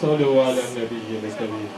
صلوا على النبي الكريم.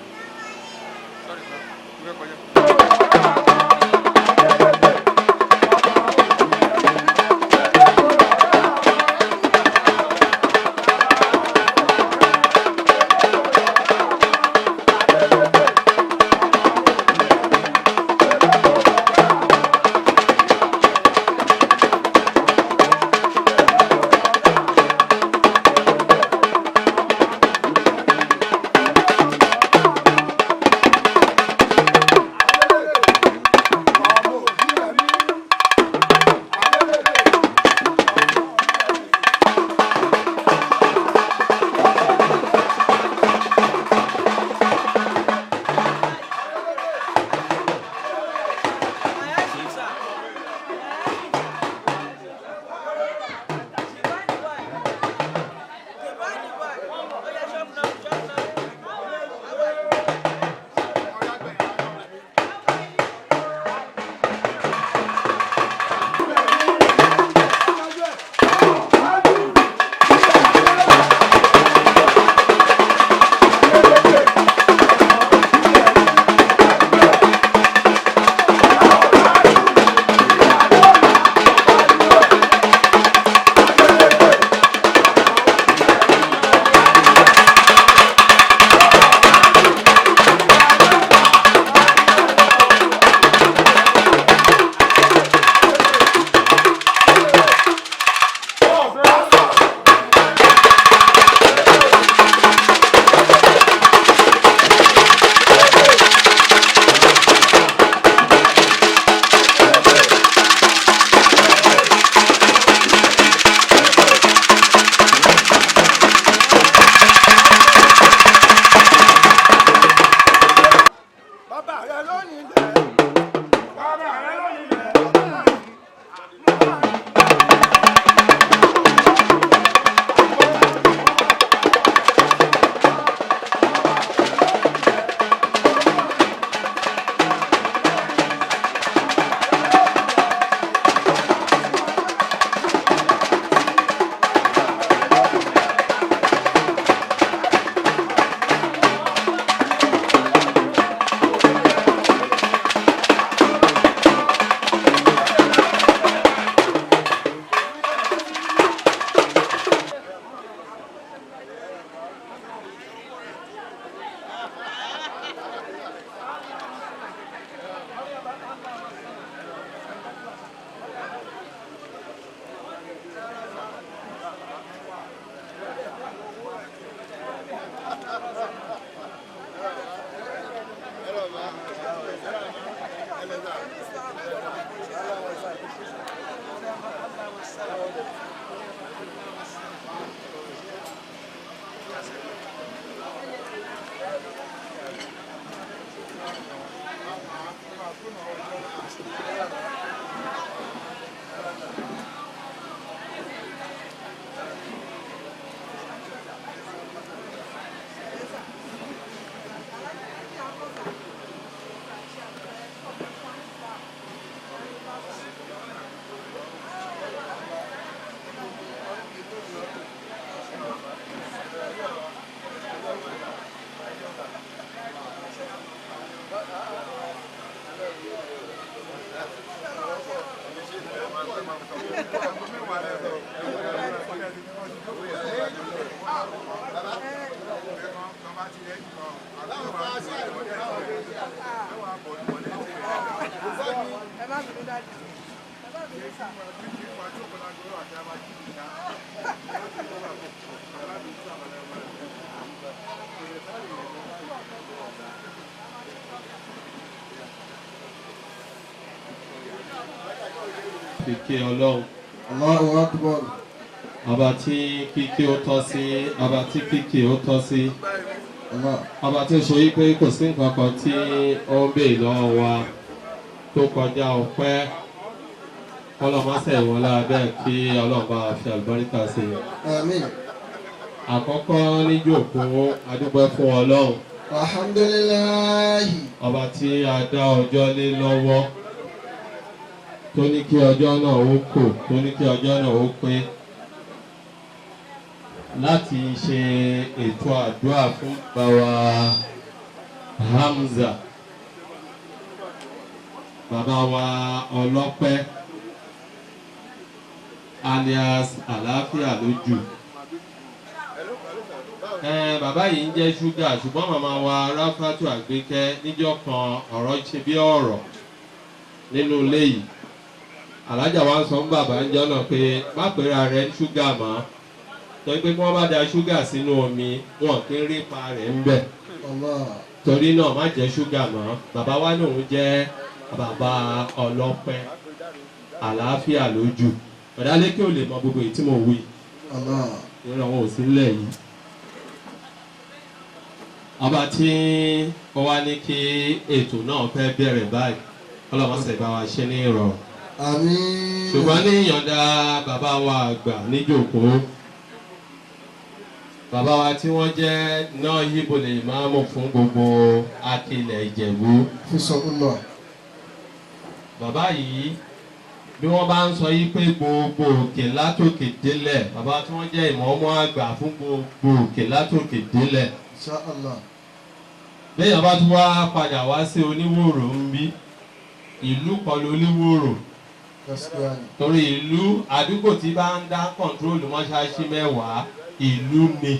Kíkí Ọlọ́run. Allahu Akbar. Ọba tí kíkí ó tọ́ sí, ọba tí kíkí ó tọ́ sí. Ọba tí ó sọ yí pé kò sí nǹkan kan tí ó ń béè lọ́wọ́ wa tó kọjá ọpẹ́. Ọlọ́mọṣẹ́ ìwọlá bẹ́ẹ̀ kí Ọlọ́ba fi àlùbáríkà sí. Àmín. Àkọ́kọ́ níjókòó a dúpẹ́ fún Ọlọ́run. Alhamdulillahi. Ọba tí a dá ọjọ́ lé lọ́wọ́. Tó ní kí ọjọ́ náà ó kò, tó ní kí ọjọ́ náà ó pé. láti ṣe ètò àdúrà fún bàbá Hamza, bàbá wa ọlọ́pẹ́ alias àlàáfíà lójú. Bàbá yìí ń jẹ́ ṣúgà ṣùgbọ́n màmá wa Ráfátù Àgbékẹ́ níjọ́ kan ọ̀rọ̀ ṣe bí ọ̀rọ̀ nínú ilé yìí. Alájà wa ń sọ fún bàbá ń jọ́nà pé má pera rẹ̀ ń ṣúgà mọ́, torí pé kí wọ́n bá da ṣúgà sínú omi wọn kì í rí pa rẹ̀ ń bẹ̀. Torí náà má jẹ́ ṣúgà mọ́. Bàbá wa lòun jẹ́ bàbá ọlọ́pẹ́ àlàáfíà lójú. Ọ̀dàlékè ò lè mọ gbogbo èyí tí mo wí. Ìrìn àwọn òsínlẹ̀ yìí. Ọba tí ó wá ní kí ètò náà fẹ́ bẹ̀rẹ̀ báyìí, ọlọ́mọṣẹ́ bá wa ṣe ní ìrọ̀rùn. Àmín. Ṣùgbọ́n ní ìyọ̀ǹda bàbá wa àgbà níjókòó, bàbá wa tí wọ́n jẹ́ náà yíbo lè máa mú fún gbogbo akilẹ̀ Ìjẹ̀bú. Fisọ̀kúnlọ̀. Bàbá yìí bí wọ́n bá ń sọ yí pé gbogbo òkè látòkè délẹ̀, bàbá tí wọ́n jẹ́ ìmọ̀ọ́mọ́ àgbà fún gbogbo òkè látòkè délẹ̀. Inshallah. Béèyàn bá tún wá padà wá sí Oníwòrò ń bí, ìlú kọlu Oníwòrò. Torí ìlú àdúgbò tí bá ń dá kọ̀ǹtróòlù mọ́ṣáláṣí mẹ́wàá ìlú ni.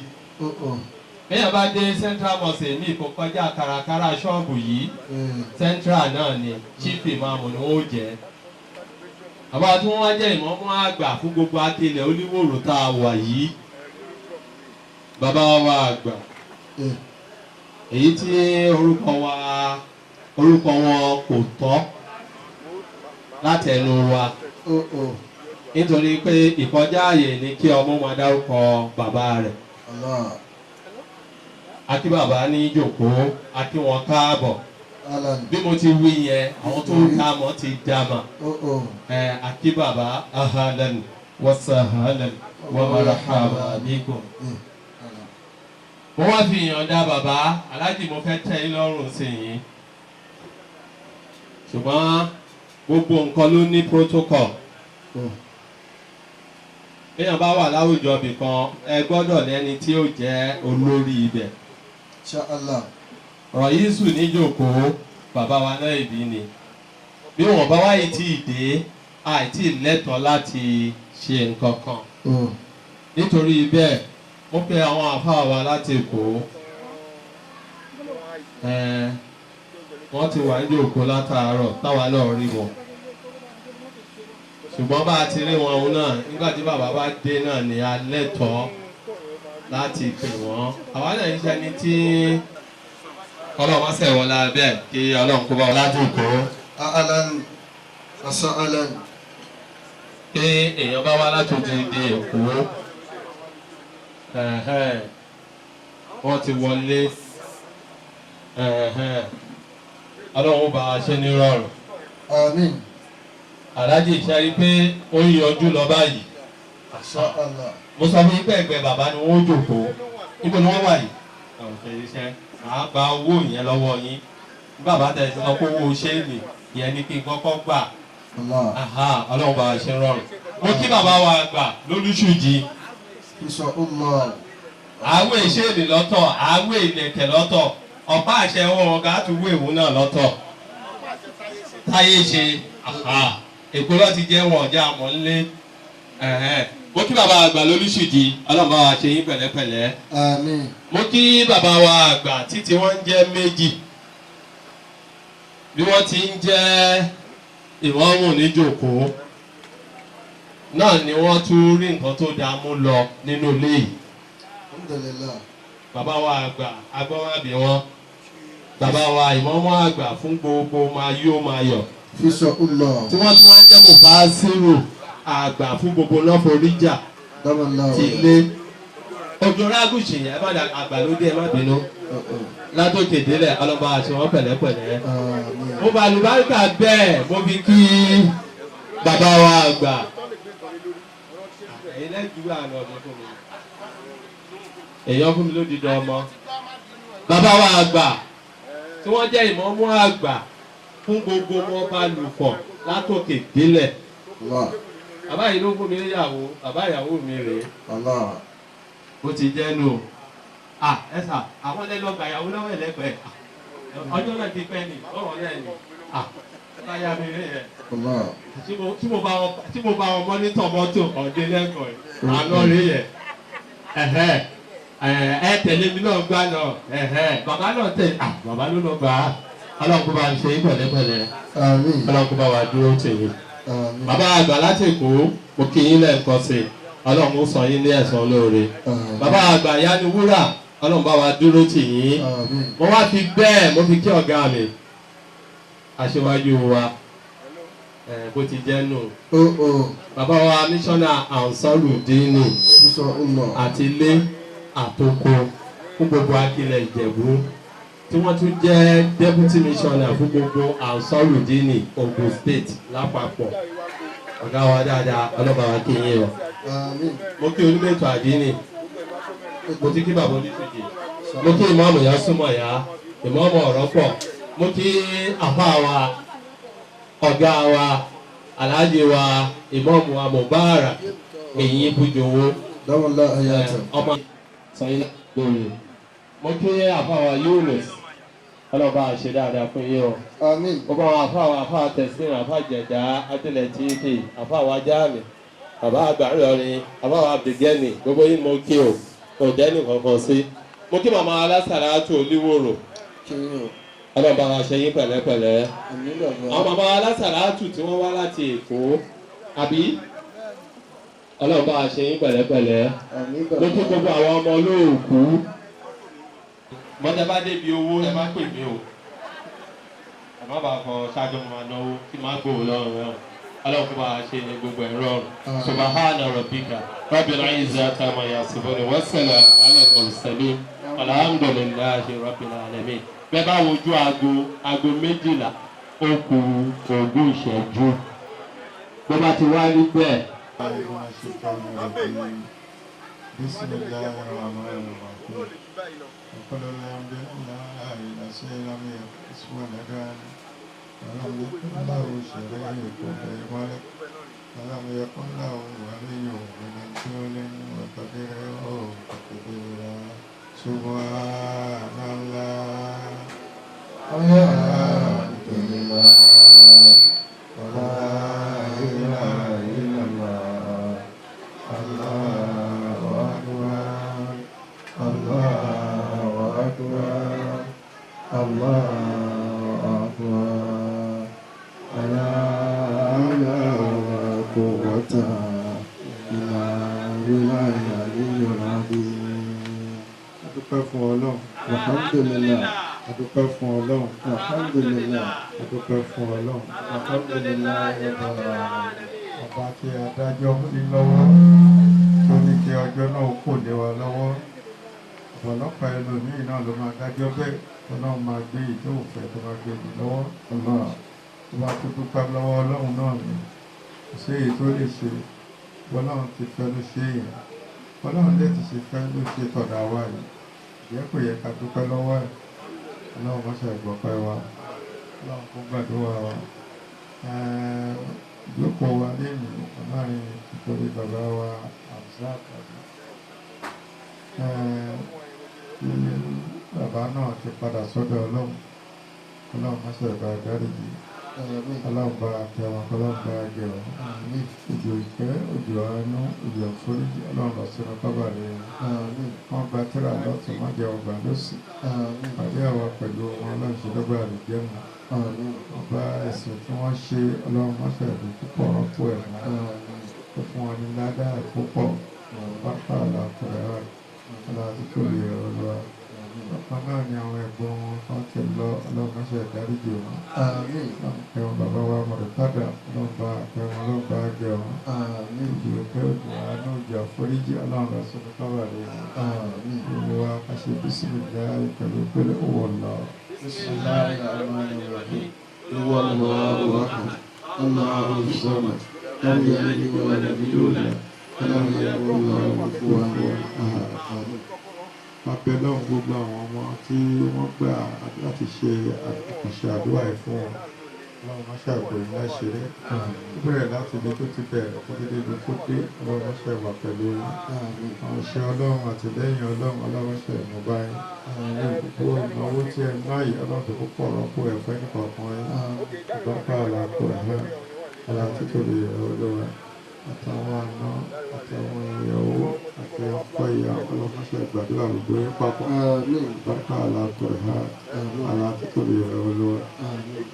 Béèyàn bá dé Central Mosque mi kò kọjá kàràkàrà ṣọ́ọ̀bù yìí, Central náà ni chief imam ni wọ́n jẹ́. Bàbá tí wọ́n wá jẹ́ ìmọ̀ọ́mọ́ àgbà fún gbogbo akilẹ̀ Oníwòrò tá a wà yìí. Bàbá wa àgbà. Èyí tí orúkọ wọn kò tọ́ látẹnu wa. Nítorí pé ìkọjá ààyè ni kí ọmọ máa dárúkọ bàbá rẹ̀. A kí bàbá ní ìjókòó, a kí wọn káàbọ̀. Bí mo ti wí yẹn, àwọn tó ń ká mọ́ ti dá mà. A kí bàbá ahlan wa sahlan wa marhaba bikum. Mo wá fi ìyọ̀ǹda bàbá aláàjì mo fẹ́ tẹ́ yín lọ́rùn sí yín. Ṣùgbọ́n gbogbo nǹkan ló ní protocol. Èèyàn bá wà láwùjọ bìkan, ẹ gbọ́dọ̀ lẹ́ni tí ó jẹ́ olórí ibẹ̀. Inshallah. Rọ̀yísù níjókòó bàbá wa náà ìbí ni. Bí wọ́n bá wáyé tí ì dé, àìtí lẹ́tọ̀ọ́ láti ṣe nǹkan kan. Nítorí bẹ́ẹ̀, mo pe àwọn àfáà wa láti Èkó. Wọ́n ti wà níjókòó látàárọ̀ táwa náà rí wọn. Ṣùgbọ́n bá a ti rí wọn òun náà, nígbà tí bàbá bá dé náà ni a lẹ́tọ̀ọ́ láti pè wọ́n. Àwa náà ń ṣe ni tí Ọlọ́run wá sẹ̀wọ̀n lábẹ́ kí Ọlọ́run kó bá wọn lájókòó. Ahlan wa sahlan. Pé èèyàn bá wá látòdì dé Èkó. Wọ́n ti wọlé. Ọlọ́run bá a ṣe ní rọrùn. Àmín. Aláàjì ìṣẹ́rí pé ó ń yọjú lọ báyìí. Inshallah. Mo sọ fún yín pé ẹgbẹ́ bàbá ni wọ́n jókòó. Níbo ni wọ́n wà yìí? Ọ̀sẹ̀ iṣẹ́. Màá gba owó yẹn lọ́wọ́ yín. Bàbá tẹ̀sí sọ pé owó ṣéèlì yẹn ni kí n kọ́kọ́ gbà. Ọlọ́run bá a ṣe rọrùn. Mo kí bàbá wa gbà lólúṣùjì. Fisọ̀kúnlọ̀. Àwé ìṣéèlì lọ́tọ̀, àwé ìlẹ̀kẹ̀ lọ́tọ̀, ọ̀pá àṣẹ wọn ọ̀gá tún wé ìwú náà lọ́tọ̀. Táyé ṣe Èkó ló ti jẹ́ wọn ọ̀já àmọ́ ńlé. Mo kí bàbá àgbà lólúṣùjì, Ọlọ́run bá wa ṣe yín pẹ̀lẹ́pẹ̀lẹ́. Àmín. Mo kí bàbá wa àgbà títí wọ́n ń jẹ́ méjì. Bí wọ́n ti ń jẹ́ ìmáàmù níjókòó náà ni wọ́n tún rí nǹkan tó dáa mú lọ nínú ilé yìí. Alhamdulillah. Bàbá wa àgbà agbọ́nmábì wọn. Bàbá wa ìmáàmù àgbà fún gbogbo máa yó máa yọ̀. Fisọ̀kúnlọ̀. Tí wọ́n tún wá ń jẹ́ mufasiru àgbà fún gbogbo lọ́fọ̀ọ́ríjà ti lé. Òjò rágùsì ẹ má dà àgbàlódé ẹ má bínú. Látòkè délẹ̀ ọlọ́ba àti wọn pẹ̀lẹ́pẹ̀lẹ́. Mo bá àlùbáríkà bẹ́ẹ̀ mo fi kí bàbá wa àgbà. Ẹ̀yin lẹ́gbẹ̀ẹ́ àná ọdún fún mi. Èèyàn fún mi ló dídọ̀ ọmọ. Bàbá wa àgbà tí wọ́n jẹ́ ìmáàmù àgbà fún gbogbo wọn bá lù pọ̀ látòkè délẹ̀. Bàbá yìí ló fún mi níyàwó, bàbá ìyàwó mi rèé. ó ti jẹ́ nù ẹ sà àwọn ẹlẹ́lọ́gbà ìyàwó lọ́wọ́ ẹ̀lẹ́gbẹ̀ẹ́ ọjọ́ náà ti pẹ́ ni ọ̀rọ̀ náà ni báyà mi rí ẹ̀ tí mo bá wọn mọ́nítọ̀ mọ́tò ọ̀dẹ́ lẹ́kọ̀ọ́ àná rí ẹ̀ ẹ tẹ̀lé mi náà gbá náà bàbá náà tẹ̀lé bàbá ló lọ gbà á ọlọ́run kó bá ń ṣe é pẹ̀lẹ́pẹ̀lẹ́ ọlọ́run kó bá wa dúró tèmi bàbá àgbà láti Èkó mo kí yín lẹ́ẹ̀kan sí i ọlọ́run ó sọ yín ní ẹ̀san olóore bàbá àgbà Yáni Wúrà ọlọ́run bá wa dúró tì yín mo wá fi bẹ́ẹ̀ mo fi kí ọ̀gá mi aṣíwájú wa bó ti jẹ́ nù bàbá wa mísọ́nà Ansarudini àti ilé àtòkò fún gbogbo akilẹ̀ Ìjẹ̀bú tí wọ́n tún jẹ́ deputy missioner fún gbogbo Ansarudini Ogun State lápapọ̀ ọ̀gá wa dáadáa ọlọ́ba wa kí yín o mo kí onímọ̀tò àdínì mo ti kí bàbá oníṣèjì mo kí ìmọ̀ọ́mù yá súnmọ̀ yá ìmọ̀ọ́mù ọ̀rọ̀ pọ̀ mo kí àfa wa ọ̀gá wa aláàjì wa ìmọ̀ọ́mù wa Mubarak èyí bùjòwó ọmọ sọyìn lórí mo kí àfa wa Yunus ọlọ́ba àṣẹ dáadáa fún yín o gbogbo àwọn àfa wa àfa tẹ̀síìn àfa jẹ̀dá adílẹ̀ tíìkì àfa wa jáàmì bàbá àgbà ńlọrin àfa wa Abdulgani gbogbo yín mo kí o kò dẹ́nì kankan sí mo kí màmá alásàlátù Olúwòrò ọlọ́ba àṣẹ yín pẹ̀lẹ́pẹ̀lẹ́ àwọn màmá alásàlátù tí wọ́n wá láti Èkó àbí ọlọ́ba àṣẹ yín pẹ̀lẹ́pẹ̀lẹ́ mo kí gbogbo àwọn ọmọ olóòkú mọ́tẹ́ bá débi owó ẹ má pè mí o ẹ má bàa kọ ṣáájú ọmọ ànáwó kí má gbòòrò lọ́rùn rẹ o ọlọ́run kó bá a ṣe ní gbogbo ẹ̀rọ ọ̀run subahana rabbika rabbil izzati amma yasifun wa salamun ala al-mursalin alhamdulillahi rabbil alamin bẹ́ẹ̀ bá wojú aago 12 ó kù ogún ìṣẹ́jú bó bá ti wá rí bẹ́ẹ̀. وقل الحمد لله الذي لم يقص ولدا ولم يكن له شريك في الملك ولم يكن له ولي من الذل وكبره تكبيرا سبحان الله والحمد لله ولا إله إلا الله الله أكبر الله أكبر الله أكبر لا حول ولا قوة إلا بالله العلي العظيم. adúpẹ́ fún Ọlọ́run alhamdulillah adúpẹ́ fún Ọlọ́run alhamdulillah adúpẹ́ fún Ọlọ́run alhamdulillah ọba tí adájọ́ ní lọ́wọ́ tó ní kí ọjọ́ náà kò lé wa lọ́wọ́ ọ̀pọ̀lọpọ̀ ẹlòmíì náà ló máa dájọ́ bẹ́ẹ̀ Ọlọ́run máa gbé ìjọ òfẹ́ tó máa gbé yìí lọ́wọ́ Ọlọ́run tó bá tó dúpẹ́ lọ́wọ́ Ọlọ́run náà ni kò sí èyí tó lè ṣe Ọlọ́run ti fẹ́ ló ṣe yẹn Ọlọ́run lè ti ṣe fẹ́ ló ṣe tọ̀dà wa yìí ìyẹn kò yẹ ká dúpẹ́ lọ́wọ́ ẹ̀ Ọlọ́run má ṣe gbọ́pẹ́ wa Ọlọ́run kó gbàdúrà wa ìjókòó wa lẹ́nu ọlọ́rin ìtòrí bàbá wa Hamzat bàbá náà ti padà sọ́dọ̀ Ọlọ́run má ṣe bá dáríjì Ọlọ́run bá tẹ̀wọ̀n Ọlọ́run bá gẹ̀ wọ́n òjò ìfẹ́ òjò àánú òjò àforíjì Ọlọ́run lọ sínú bábà rẹ̀ wọ́n gba tírà lọ́tún má jẹ́ ọgbà lọ́sì pàdé àwọn pẹ̀lú wọn Ọlọ́run ṣe lọ́gbà rẹ̀ jẹ́ mọ́ ọba ẹ̀sìn tí wọ́n ṣe Ọlọ́run má ṣe ẹ̀dùn púpọ̀ rọ́pò ẹ̀ mọ́ ó fún wọn ní ládàá púpọ̀ pápá àlàkùrẹ́ rẹ̀ Ọlọ́run tó lè rọ̀ ọ̀pọ̀ náà ni àwọn ẹ̀gbọ́n wọn kan ti lọ Ọlọ́run má ṣe dáríjì wọn ẹ̀wọ̀n bàbá wa mọ̀rẹ́tàdà Ọlọ́run bá ẹ̀wọ̀n Ọlọ́run bá gẹ̀ wọn ìjì òkè òjò àánú òjò àforíjì Ọlọ́run lọ sínú kábà rẹ̀ ìlú wa ká ṣe bísímìlá pẹ̀lú pẹ̀lú owó lọ. Bismillahirrahmanirrahim. Huwa Allahu ahad. Allahu samad. Lam yalid wa lam yulad. Wa lam yakul lahu kufuwan ahad. Abẹ́ lọ́hùn gbogbo àwọn ọmọ tí wọ́n gbà láti ṣe àkànṣe àdúrà ẹ̀ fún wọn ọlọ́run má ṣàgbọ̀ yín láṣìírí ó bẹ̀rẹ̀ láti ibi tó ti bẹ̀rẹ̀ títí dé ibi tó dé ọlọ́run má ṣàwà pẹ̀lú yín àwọn iṣẹ́ ọlọ́run àtìlẹ́yìn ọlọ́run ṣe mú báyìí gbogbo ìnáwó tí ẹ ná yìí ọlọ́run tó pọ̀ rọ́pò ẹ̀fọ́ nìkọ̀ọ̀kan yín ìbápa àlàkò ẹ̀hẹ́ aláàtí tó lè rẹ̀ olówó àtàwọn àna àtàwọn ìyàwó àti ọkọ ìyá ọlọ́run ṣe gbàdúrà gbogbo yín papọ̀ ìbápa àlàkò ẹ̀hẹ́ aláàtí tó lè rẹ̀ olówó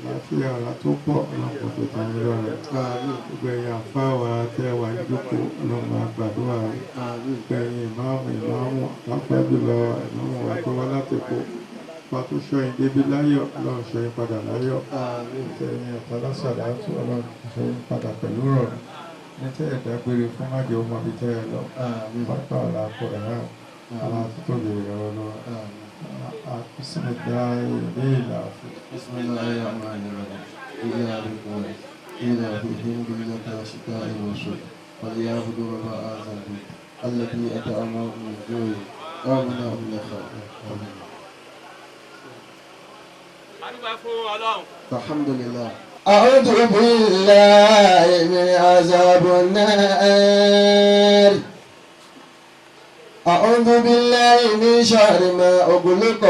láti ara tó pọ̀ ọlọ́run tó tán ní lọ́rẹ̀ gbogbo ẹ̀yà fáwọn àtẹwà ìjókòó ọlọ́run àgbàdúrà gbẹ̀yìn ìmáàmù lápẹ́ jùlọ ìmáàmù wa tó wá láti kó pàtó ṣọyìn débi láyọ̀ ọlọ́run ṣọyìn padà láyọ̀ tẹ̀yìn ọ̀tọ́lọ́sà láti ọlọ́run ṣọyìn padà pẹ̀lú rọrùn ní tẹ́ ẹ̀dá gbére fún májè ó mọ ibi tẹ́ ẹ lọ pápá ọ̀la kọ ẹ̀rọ aláàtí tó lè rẹ̀ ọ́ lọ àkísìmẹ̀ dá ilé ìlà fún. وليعبدوا رب هذا البيت الذي أطعمهم من جوع وآمنهم من خوف. الحمد لله. أعوذ بالله من عذاب النار. أعوذ بالله من شر ما أغلق.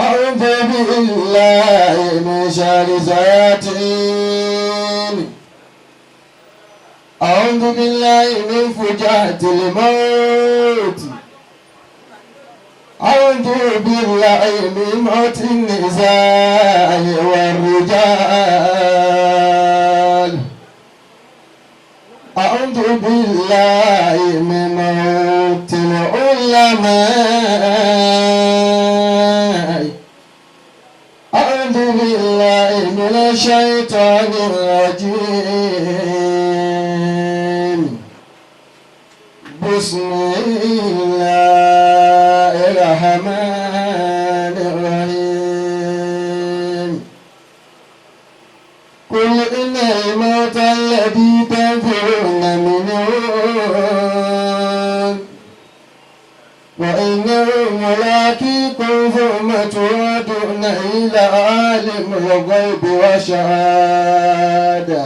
أعوذ بالله من شر الشياطين. أعوذ بالله من فجاءة الموت. أعوذ بالله من موت النساء والرجال. أعوذ بالله من موت العلماء. أعوذ بالله من الشيطان الرجيم. بسم الله الرحمن الرحيم. قل إن الموت الذي تنفرون منه وإنه ملاقيكم ثم تردون إلى عالم الغيب والشهادة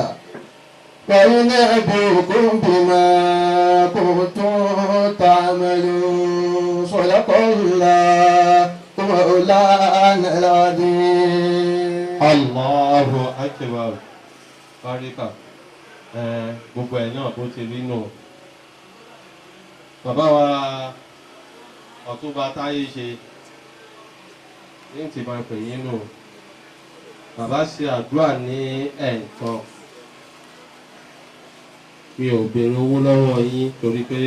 فينبئكم بما كنتم تعملون. صدق الله مولانا العظيم. الله أكبر. Barika gbogbo ẹ̀ náà bó ti rí nù. Bàbá wa Ọ̀túnba Táyé ṣe ní ti máa pè yín nù. Bàbá ṣe àdúrà ní ẹ̀ẹ̀kan. Mi ò béèrè owó lọ́wọ́ yín torí pé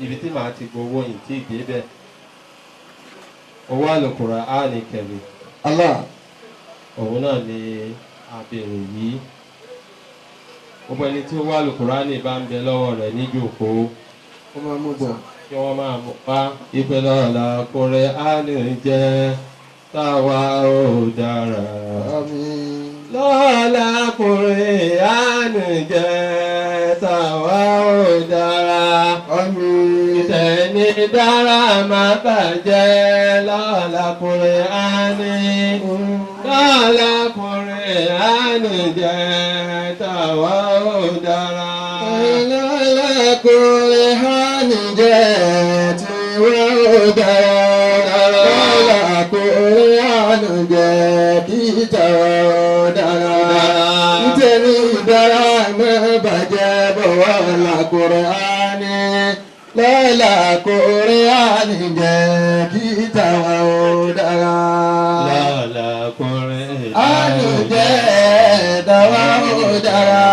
ibi tí màá ti gbowó yìí tí ì débẹ̀. Owó Al-Qur'ani Karim. Allah. Òun náà ni àbèrè yìí. Gbogbo ẹni tí ó wá Al-Qur'ani bá ń bẹ lọ́wọ́ rẹ̀ níjókòó. Ó máa mú bọ̀. Kí wọ́n máa mú pa ìpè lọ́la Qur'ani jẹ́ táwa ó dára. Àmín. Lọ́la Qur'ani jẹ́ táwa ó dára. Àmín. Ìtẹ̀ni dára máa bàjẹ́ lọ́la Qur'ani. Lọ́la Qur'ani jẹ́ táwa ó dára. Lọ́la Qur'ani jẹ́ táwa ó dára. Lọ́la Qur'ani jẹ́ kí táwa ó dára. Ìtẹ̀ni dára máa bàjẹ́ bọ̀ lọ́la Qur'ani. Lọ́la Qur'ani jẹ́ kí táwa ó dára. Lọ́la Qur'ani jẹ́ táwa ó dára.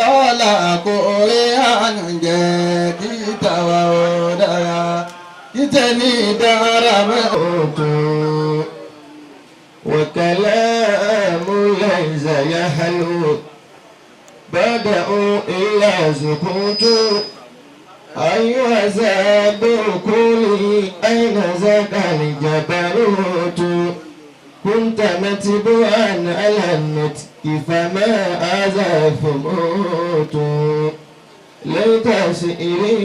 Lọ́la Qur'ani jẹ́ kí táwa ó dára. Ìtẹ̀ni dára máa ó tó. وكلام ليس يحلو بدأوا إلا سكوت. أيها زاد كلي أين زاد الجبروت. كنت متبوعا على النطق فما أزاف موت. ليت سئري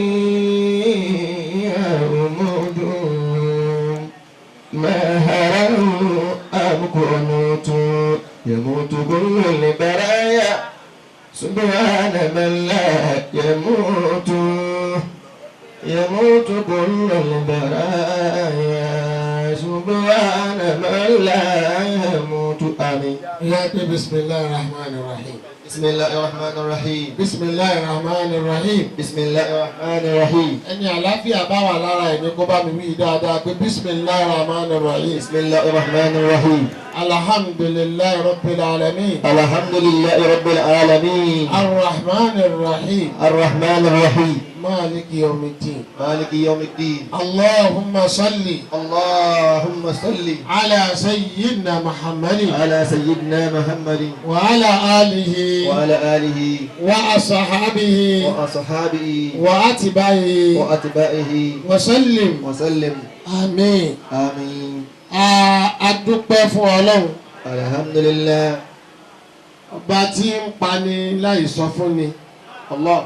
يا أمود ما هروا أم كنت يموت كل البرايا سبحان من لا يموت يموت كل البرايا سبحان من لا يموت آمين. بسم الله الرحمن الرحيم. بسم الله الرحمن الرحيم. بسم الله الرحمن الرحيم. بسم الله الرحمن الرحيم. ẹni àlàáfíà bá wà lára ẹni kó bá mi wí dáadáa pé bisimilahi rahman rahim. bisimilahi rahman rahim. alhamdulilayi rabbil alamin. alhamdulilayi rabbil alamin. arrahman rahim. arrahman rahim. maliki yawmiddin. maliki yawmiddin. allahumma salli. allahumma salli. ala sayyidina muhammadin. ala sayyidina muhammadin. wa ala alihi. وعلى آله وأصحابه وأصحابه وأتباعه وأتباعه وسلم. وسلم. آمين. آمين. A dúpẹ́ fún Ọlọ́run. Alhamdulillah. Ọba tí ń pani láì sọ fún ni. Allah.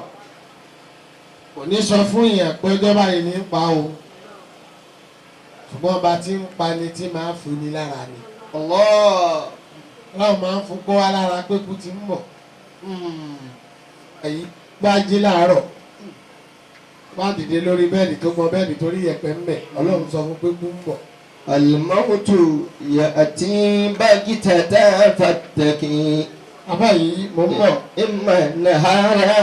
Kò ní sọ fún yẹn pé ọjọ́ báyìí ní pa o. Ṣùgbọ́n ọba tí ń pani tí máa ń fún ni lára ni. Allah. Ọlọ́run máa ń fún kó wá lára pé kú ti ń bọ̀. Èyí gbájí láàárọ̀. Bá dìde lórí bẹ́ẹ̀dì tó gbọ́n bẹ́ẹ̀dì torí yẹ̀pẹ̀ ń bẹ̀. Ọlọ́run sọ fún pé kú ń bọ̀. الموت يأتي بغتة فاتقي. Bàbá yìí mò ń bọ̀. إما نهارا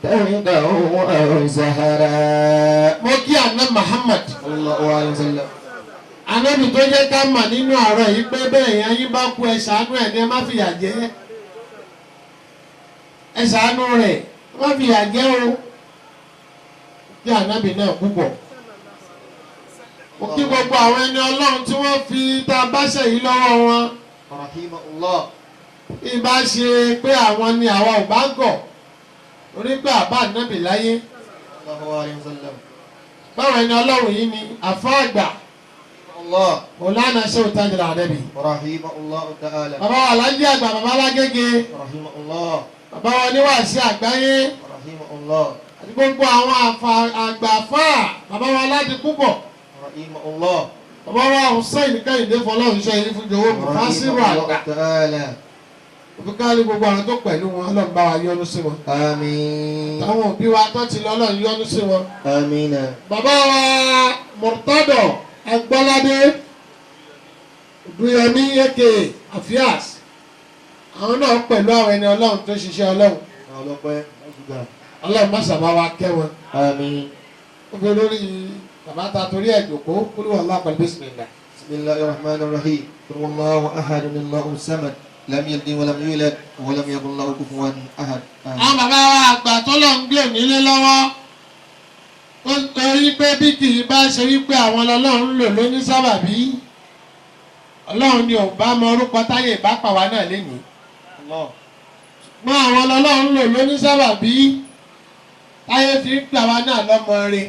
تلقى أو سهرا. Mo kí àná Muhammad. sallallahu alaihi wasallam. Ànábì tó jẹ́ ká mà nínú àárọ̀ yìí pé bẹ́ẹ̀ yẹn yín bá kú ẹ ṣàánú ẹ̀ ní ẹ má fìyà jẹ. Ẹ ṣàánú rẹ̀ ẹ má fìyà jẹ o. Kí ànábì náà púpọ̀. Mo kí gbogbo àwọn ẹni Ọlọ́run tí wọ́n fi tá a bá ṣe yìí lọ́wọ́ wọn. rahimahullah. Ìbá ṣe pé àwọn ni àwa ò bá gọ̀. Orí pé àbá ànábì láyé. sallallahu alaihi wasallam. Báwọn ẹni Ọlọ́run yìí ni àfáà àgbà. Allah. Mọ̀lánà ṣé o tájú ra ànábì. rahimahullah ta'ala. Bàbá wa Alhaji àgbà bàbá Alágége. rahimahullah. Bàbá wa oníwàásí àgbáyé. rahimahullah. Àti gbogbo àwọn àgbà àfáà bàbá wa Aládì púpọ̀. rahimahullah. Bàbá wa Hussein Kẹ́hìndé fọlọ́run ṣe yìí fún jọ̀wọ́ Mufasiru àgbà. ta'ala. Òfin káàlì gbogbo àwọn tó pẹ̀lú wọn Ọlọ́run bá wa yọ́nú sí wọn. àmín. Táwọn òbí wa tó ti lọ Ọlọ́run yọ́nú sí wọn. àmín. Bàbá wa Murtado Agbọ́ládé Oduyemi Eke Afias. Àwọn náà pẹ̀lú àwọn ẹni Ọlọ́run tó ṣiṣẹ́ Ọlọ́run. ọlọ́pẹ́. Ọlọ́run má sábà wa kẹ́ wọn. àmín. Ó fi lórí bàbá ta torí ẹ̀ jòkó kúrò wọn lápẹ̀lú bismillah. bismillahir rahmanir rahim. qul huwallahu ahad allahu samad. lam yalid wa lam yulad wa lam yakul lahu kufuwan ahad. Àwọn bàbá wa àgbà tó lọ ń gbé nílé lọ́wọ́. Ó ń torí pé bí kì í bá ṣe wípé àwọn Ọlọ́run lò lóní sábàbí. Ọlọ́run ni ò bá mọ orúkọ táyé ìbápa wa náà lénìí. Allah. Mọ àwọn Ọlọ́run lò lóní sábàbí. Táyé fi ń gbà wá náà lọ́mọ rẹ̀.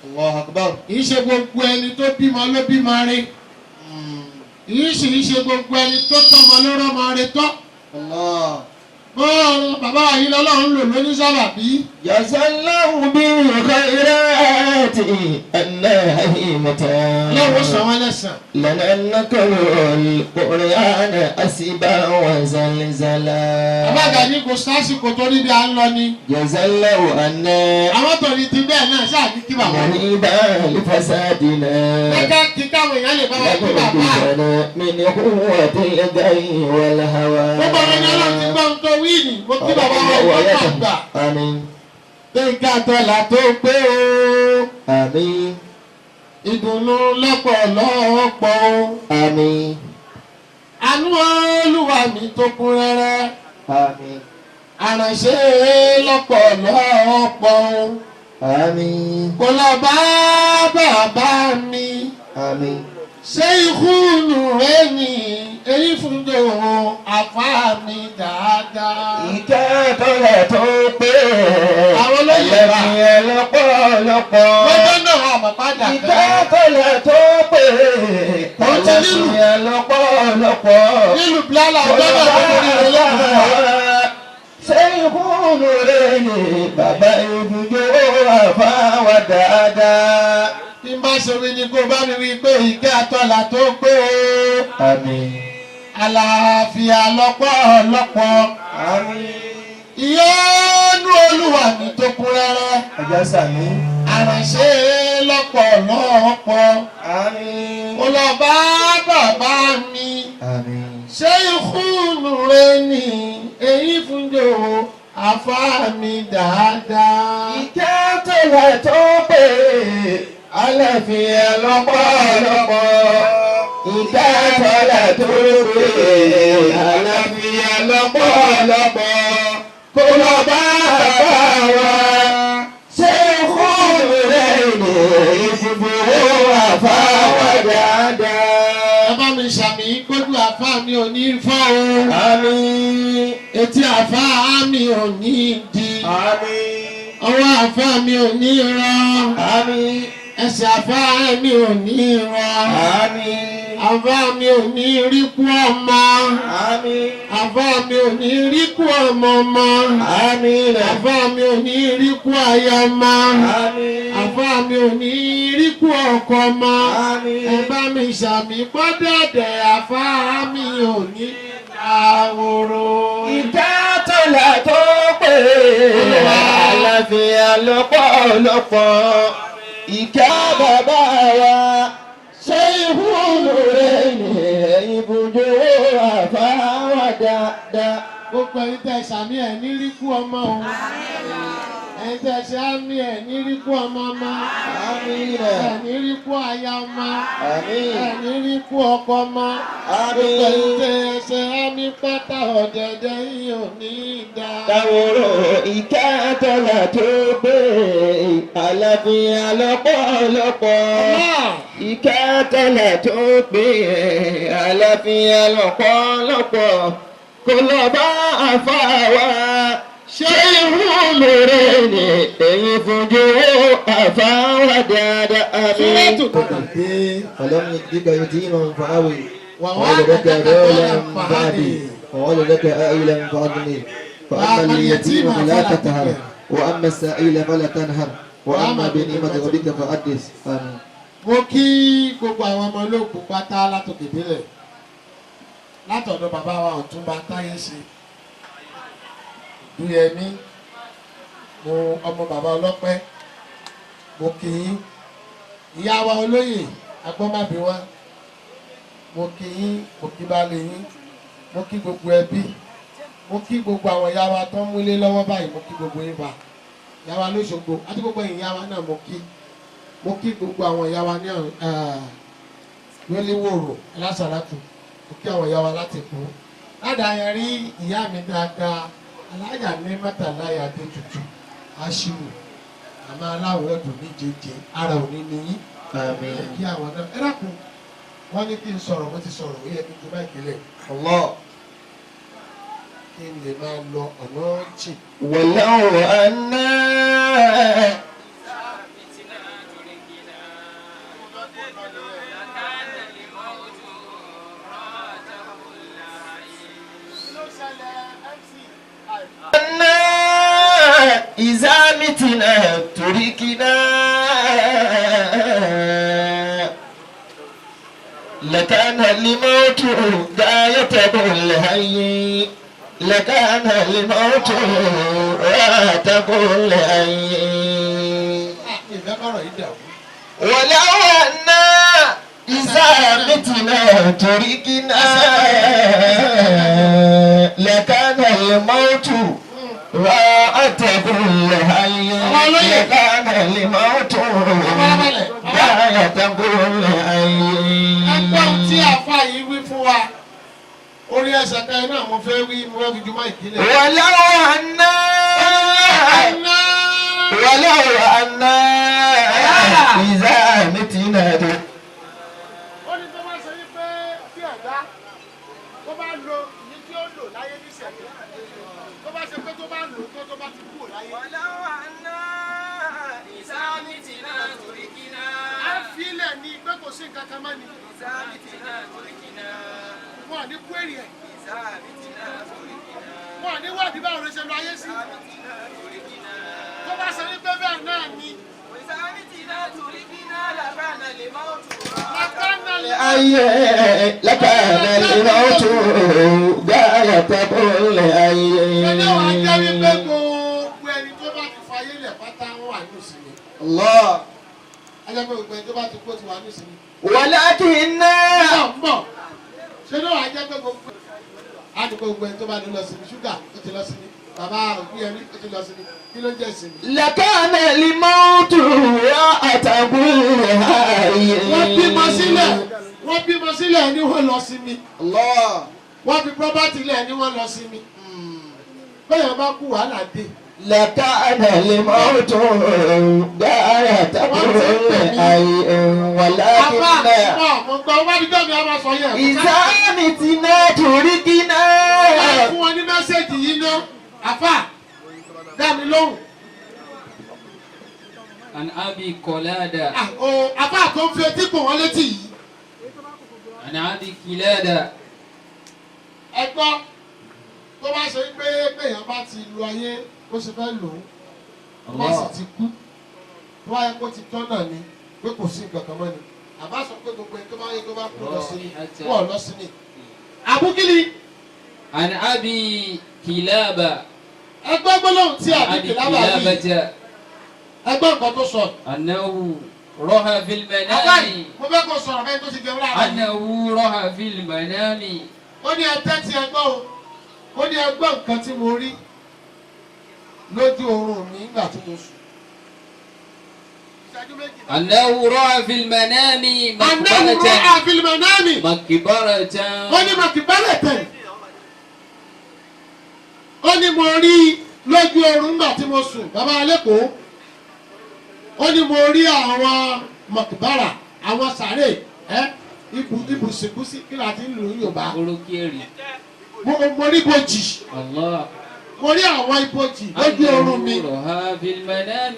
Allahu akbar. Kì í ṣe gbogbo ẹni tó bímọ ló bímọ rẹ̀. Kì í sì í ṣe gbogbo ẹni tó tọ́mọ ló rọ́mọ rẹ̀ tọ́. Allah. Bàbá wa yìí lọ́lọ́run lò lóní sábàbí. Jazallahu bil khairati annahimata. Ọlọ́run sọ wọ́n lẹ́sàn. Lanannaka al-Qur'ana asiba wa zalzala. Àbága ní kò sásìkò tó níbi à ń lọ ni. Jazallahu anna. Àwọn tòní ti bẹ́ẹ̀ náà ṣáà ní kí bàbá. Maniba li fasadina. Gẹ́gẹ́ kí káwọn èèyàn lè bá wa kí bàbá. min quwwatil ghayyi wal hawa. Gbogbo ọmọ ní Ọlọ́run ti gbọ́ ohun tó wí ni. Mo kí bàbá wa wọ́n máa gbà. Àmín. Gbẹ̀ngà tọ́lá tó pé o. Àmín. Ìdùnnú lọ́pọ̀lọpọ̀ o. Àmín. Àánú Olúwa mi tó kún rẹ́rẹ́. Àmín. Àránṣẹ́ lọ́pọ̀lọpọ̀ o. Àmín. Kò lọ bá bàbá mi. Àmín. Ṣé ikú nù ẹni èyí fún jòhó àfá mi dáadáa. Ìkẹ́ tọ́lá tó pé. Àwọn olóyè wa. Ẹlẹ́yìn lọ́pọ̀lọpọ̀. Lọ́jọ́ náà àmọ̀ padà Ìkẹ́ tẹ́lẹ̀. tọ́lá tó pé. Ó ti nílùú. Ẹlẹ́yìn lọ́pọ̀lọpọ̀. Nílùú Bílálà ọjọ́ náà ló kórè rẹ̀ lọ́kùnrin. Ṣé ìkúnnù rẹ̀ ni bàbá ìdúgbò àfáwà dáadáa? Bí n bá ṣe wí ni kó bá mi wí pé ìkẹ́ àtọ́là tó pé o. Àmín. àlàáfíà lọ́pọ̀lọpọ̀. Ìyọ́nú Olúwa mi tó kún rẹ́rẹ́. Ẹja sàmí. Àránṣẹ́ lọ́pọ̀lọpọ̀. Mo lọ bá bàbá mi. Ṣé ìkúnnù rẹ ni èyí fún jòwó àfáà mi dáadáa? Ìkẹ́ tó wẹ̀ tó pé àlàáfíà lọ́pọ̀lọpọ̀. Ìkẹ́ tó wẹ̀ tó pé àlàáfíà lọ́pọ̀lọpọ̀. Kó lọ bá bàbá wa. Ṣé ìkúnnù rẹ ni èyí fún jòwó àfáà wa dáadáa? Bàbá mi ṣàmì gbójú àfáà mi ò ní fọ́ o. Àmín. Etí àfáà mi ò ní di. Àmín. Ọwọ́ àfáà mi ò ní rán. Àmín. Ẹsẹ̀ àfáà mi ò ní rán. Àmín. Àfáà mi ò ní rí kú ọmọ. Àmín. Àfáà mi ò ní rí kú ọmọ ọmọ. Àmín. Àfáà mi ò ní rí kú aya ọmọ. Àmín. Àfáà mi ò ní rí kú ọkọ ọmọ. Àmín. Ẹ bá mi ṣàmì gbọ́dọ̀dẹ̀ àfáà mi ò ní àwòrán. Ìkẹ́ tó là tó pé àlàáfíà lọ́pọ̀lọpọ̀. Ìkẹ́ bàbá wa ṣé ìwúlò rẹ̀ ní ìbùjọ àfáà wa dáadáa. Gbogbo ẹ̀yin tẹ́ ṣàmì ẹ̀ ní rí kú ọmọ o. Ẹ̀yin tẹ́ ṣàmì ẹ̀ ní rí kú ọmọ ọmọ. Àmín. Ẹ̀ ní rí kú aya ọmọ. Àmín. Ẹ̀ ní rí kú ọkọ ọmọ. Àmín. Gbogbo ẹ̀yin tẹ́ ṣàmì pátá ọ̀dẹ̀dẹ̀ yìí ò ní dá. Dàwòrò ìkẹ́ tó là tó pé àlàáfíà lọ́pọ̀lọpọ̀. Ìkẹ́ tó là tó pé àlàáfíà lọ́pọ̀lọpọ̀. Kó lọ bá àfáà wa. Ṣé ìwúlò rẹ̀ ni èyí fojú àfáà wa dáadáa? Àmín. فلم يجدك يتيما فآوي ووالدك وولدك ضالا فهدي فهدي وولدك آئلا فأغني فأما اليتيم فلا تقهر وأما السائل فلا تنهر وأما بنعمة ربك فحدث. آمين. Mo kí gbogbo àwọn ọmọ olóògùn pátá látòkè délẹ̀ látọ̀dọ̀ bàbá wa Ọ̀túnba Táyé ṣe Oduyemi, mo ọmọ bàbá ọlọ́pẹ́, mo kí yín ìyá wa olóyè agbọ́mábíwá, mo kí yín, mo kí baálé yín, mo kí gbogbo ẹbí, mo kí gbogbo àwọn ìyá wa tó ń múlé lọ́wọ́ báyìí, mo kí gbogbo yín bá ìyá wa lóṣogbo àti gbogbo ìyá wa náà mo kí gbogbo àwọn ìyá wa ní lóníwòrò lásàràtù, mo kí àwọn ìyá wa láti kú ládàá yẹn rí ìyá mi dáadáa alájà ní mẹ́tàláyà dé tutù aṣíwò àmọ́ aláwọ̀ ẹ̀dùn ní jẹjẹ ara òní ni yín. Àmín. Kí àwọn náà ẹ dákun wọ́n ní kí n sọ̀rọ̀ mo ti sọ̀rọ̀ ó yẹ kí n tó bá ìpínlẹ̀ Allah. kí n lè máa lọ ọ̀nà jìn. ولو أنا إذا متنا تركنا لكان الموت غاية كل حي لكان الموت غاية كل حي Ìfẹ́ kọ̀rọ̀ yìí dàrú. ولو أنا إذا متنا تركنا لكان الموت راءة كل حي لكان الموت راءة كل Ẹgbọ́n tí حي àfa yìí wí fún wa, orí ẹsẹ̀ kan náà mo fẹ́ wí mo fẹ́ fi jùmọ̀ ìpínlẹ̀. ولو أنا إذا متنا Ó ní tó bá ṣe wípé tí ẹ̀dá tó bá lo ìyí tí ó lò láyé níṣẹ̀lẹ̀ tó bá ṣe pé tó bá lò tó bá ti kúrò láyé. Á fi ilẹ̀ ní pé kò sí nǹkan kan mọ́ ni. Wọ́n ní kú èrè ẹ̀. Wọ́n ní wádìí báwo ló ṣe lo ayé sí. Tó bá ṣe wípé bẹ́ẹ̀ náà ni. أي لكان الموت غاية كل أي. الله. ولكن ṣé ló wàá jẹ́ pé gbogbo àdúgbò gbogbo ẹni tó bá ní lọ sí mi ṣúgà ó ti lọ sí mi bàbá Oduyemi ó ti lọ sí mi kí ló ń jẹ́ sí mi. لكان الموت غاية كل أي. wọ́n bímọ sílẹ̀ ni wọ́n lọ sí mi. الله. wọ́n fi property lẹ̀ ni wọ́n lọ sí mi. bẹ́ẹ̀ bá kú wàhálà dé. لكان الموت غاية كل أي. ولكن إذا متنا تركنا. fún wọn ní mẹ́sẹ̀gì yìí ná àfà dá mi lóhùn. عن أبي قلادة. àfà tó ń fi etí pò wọ́n létí yìí. عن أبي قلادة. ẹ gbọ́ tó bá ṣe pé béèyàn bá ti lu ayé bó ṣe fẹ́ lò ó wọ́n sì ti kú tó wáyé kó ti tọ́ náà ni pé kò sí nǹkan kan mọ́ ni àbá sọ pé gbogbo ẹni tó bá yẹ tó bá kú lọ sí ni wọ́n lọ sí ni. àbúkílì. عن أبي كلابة. ẹgbẹ́ gbólóhùn tí àbí kìlábà yìí ẹgbẹ́ nǹkan tó sọ. أنه رأى في المنام. mo fẹ́ kó sọ̀rọ̀ bẹ́ẹ̀ tó ti jẹun láàárọ̀. أنه رأى في المنام. ó ní ẹtẹ́ tí ẹ gbọ́ o ó ní ẹgbẹ́ nǹkan tí mo rí lójú oorun mi nígbà tí mo sùn. أنه رأى في المنام أنه رأى في المنام مقبرة. ó ní مقبرة ó ní mo rí lójú oorun nígbà tí mo sùn bàbá alẹ́kọ̀ọ́ ó ní mo rí àwọn mọ̀kìbára àwọn sàárè ibùsìnkúsí kí la ti ń lò ní Yorùbá. Orokiri. mo rí ibojì. Allah. mo rí àwọn ibojì lójú oorun mi. أنه في المنام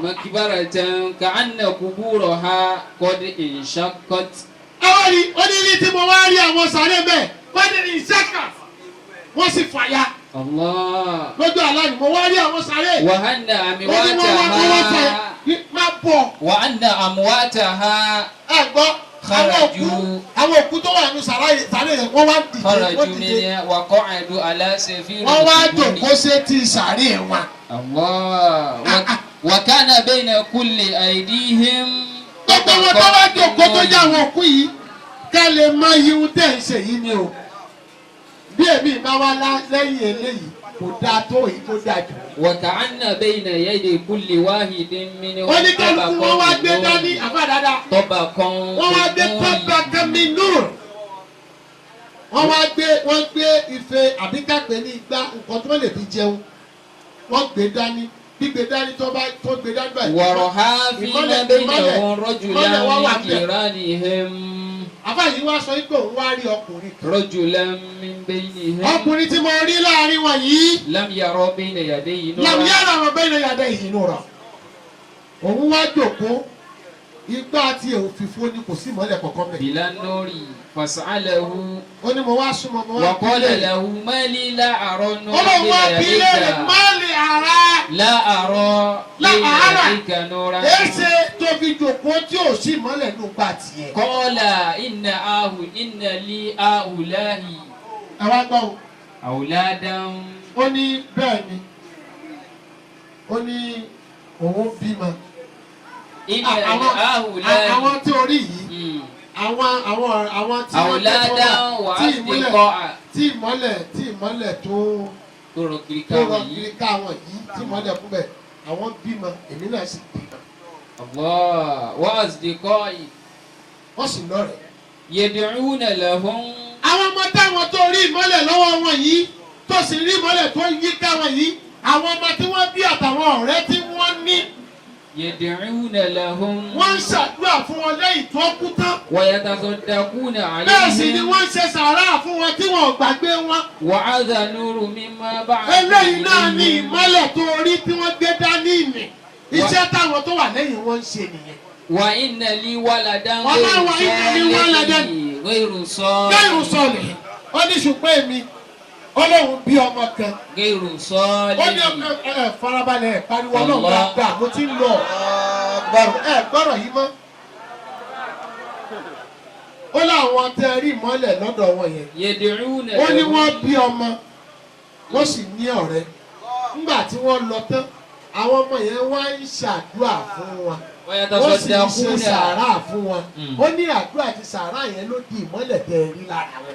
مقبرة كأن قبورها قد انشقت. àwọn rí onírí tí mo wá rí àwọn sàárè bẹ́ẹ̀ wọ́n ní ìṣẹ́kà wọ́n sì fàya. Allah. lójú àlá ni mo wá rí àwọn sàárè. وأن أمواتها. má bọ̀. وأن أمواتها. ẹ gbọ́ àwọn òkú tó wà ní sàárè yẹn wọ́n wá dìde. خرجوا منها وقعدوا على سفينة. wọ́n wá jòkó sétí sàárè wọn. الله. وكان بين كل أيديهم. gbogbo wọn tó wá jòkó tó jẹ́ àwọn òkú yìí ká lè mọ ihun tẹ̀ ń ṣe yìí ni o. bí èmi bá wá lẹ́yìn eléyìí kò dáa tó èyí tó dáa jù. وكأن بين يدي كل واحد منهم wọ́n ní kálukú wọ́n wá gbé dání àbá dáadáa. طبق. wọ́n wá gbé tọ́ba mi nù. wọ́n gbé ife àbíkàpẹ́ ní igbá nǹkan tó lè fi jẹun. wọ́n gbé dání gbígbé dání tó gbé dání báyìí. ورها فيما بينهم رجلان من جيرانهم. àbá yìí wá sọ pé òun wá rí ọkùnrin kan. رجلا من بينهم. ọkùnrin tí mo rí láàrin wọn yìí. لم يرى بين يديه نورا. لم يرى بين يديه نورا. òun wá jókòó igbá àti òfìfo ni kò sí mọ́lẹ̀ kankan mẹ́. بلا نور فسأله. ó ní mo wá súnmọ́ mo wá. وقال له ما لي لا أرى نورا ọlọ́run wá bí بين lẹ́rẹ̀ يديك. má lè ara. لا أرى بين يديك نورا. èsè tó fi jókòó tí ò sí mọ́lẹ̀ nù gbà tiẹ̀. قال إن لي هؤلاء ẹ wá gbọ́ o. أولادا. ó ní bẹ́ẹ̀ ni ó ní òun bímọ. إن هؤلاء àwọn tí orí yìí àwọn tí أولادا وأصدقاء. tí ìmọ́lẹ̀ tó tọrọ kiri káwọn yìí tí ìmọ́lẹ̀ fún bẹ́ẹ̀ àwọn bímọ èmi náà sì bímọ. Allah وأصدقاء. wọ́n sì lọ́rẹ̀. يدعون لهم. àwọn ọmọ táwọn tó rí ìmọ́lẹ̀ lọ́wọ́ wọn yìí tó sì rí ìmọ́lẹ̀ tó yí káwọn yìí àwọn ọmọ tí wọ́n bí àtàwọn ọ̀rẹ́ tí wọ́n ní. يدعون لهم. wọ́n ń ṣàdúrà fún wọn lẹ́yìn tó kú tán. ويتصدقون عليهم. bẹ́ẹ̀ sì ni wọ́n ń ṣe sàárà fún wọn tí wọn ò gbàgbé wọn. وهذا نور مما بعد. eléyìí náà ní ìmọ́lẹ̀ tó rí tí wọ́n gbé dání ìmì iṣẹ́ táwọn tó wà lẹ́yìn wọn ń ṣe nìyẹn. وإن لي ولدا غير صالح. ó ní ṣùgbọ́n èmi Ọlọ́run bí ọmọ kan. غير صالح. ó ní farabalẹ̀ pariwo Ọlọ́run dáadáa mo ti ń lọ gbọ́rọ̀ yìí mọ́. ó láwọn tẹ rí ìmọ́lẹ̀ lọ́dọ̀ wọn yẹn يدعون ó ní له wọ́n bí ọmọ wọ́n sì ní ọ̀rẹ́ nígbà tí wọ́n lọ tán àwọn ọmọ yẹn wá ń ṣàdúrà fún wọn wọ́n sì ń ṣe sàárà fún wọn ó ní àdúrà àti sàárà yẹn ló di ìmọ́lẹ̀ tẹ rí lára wọn.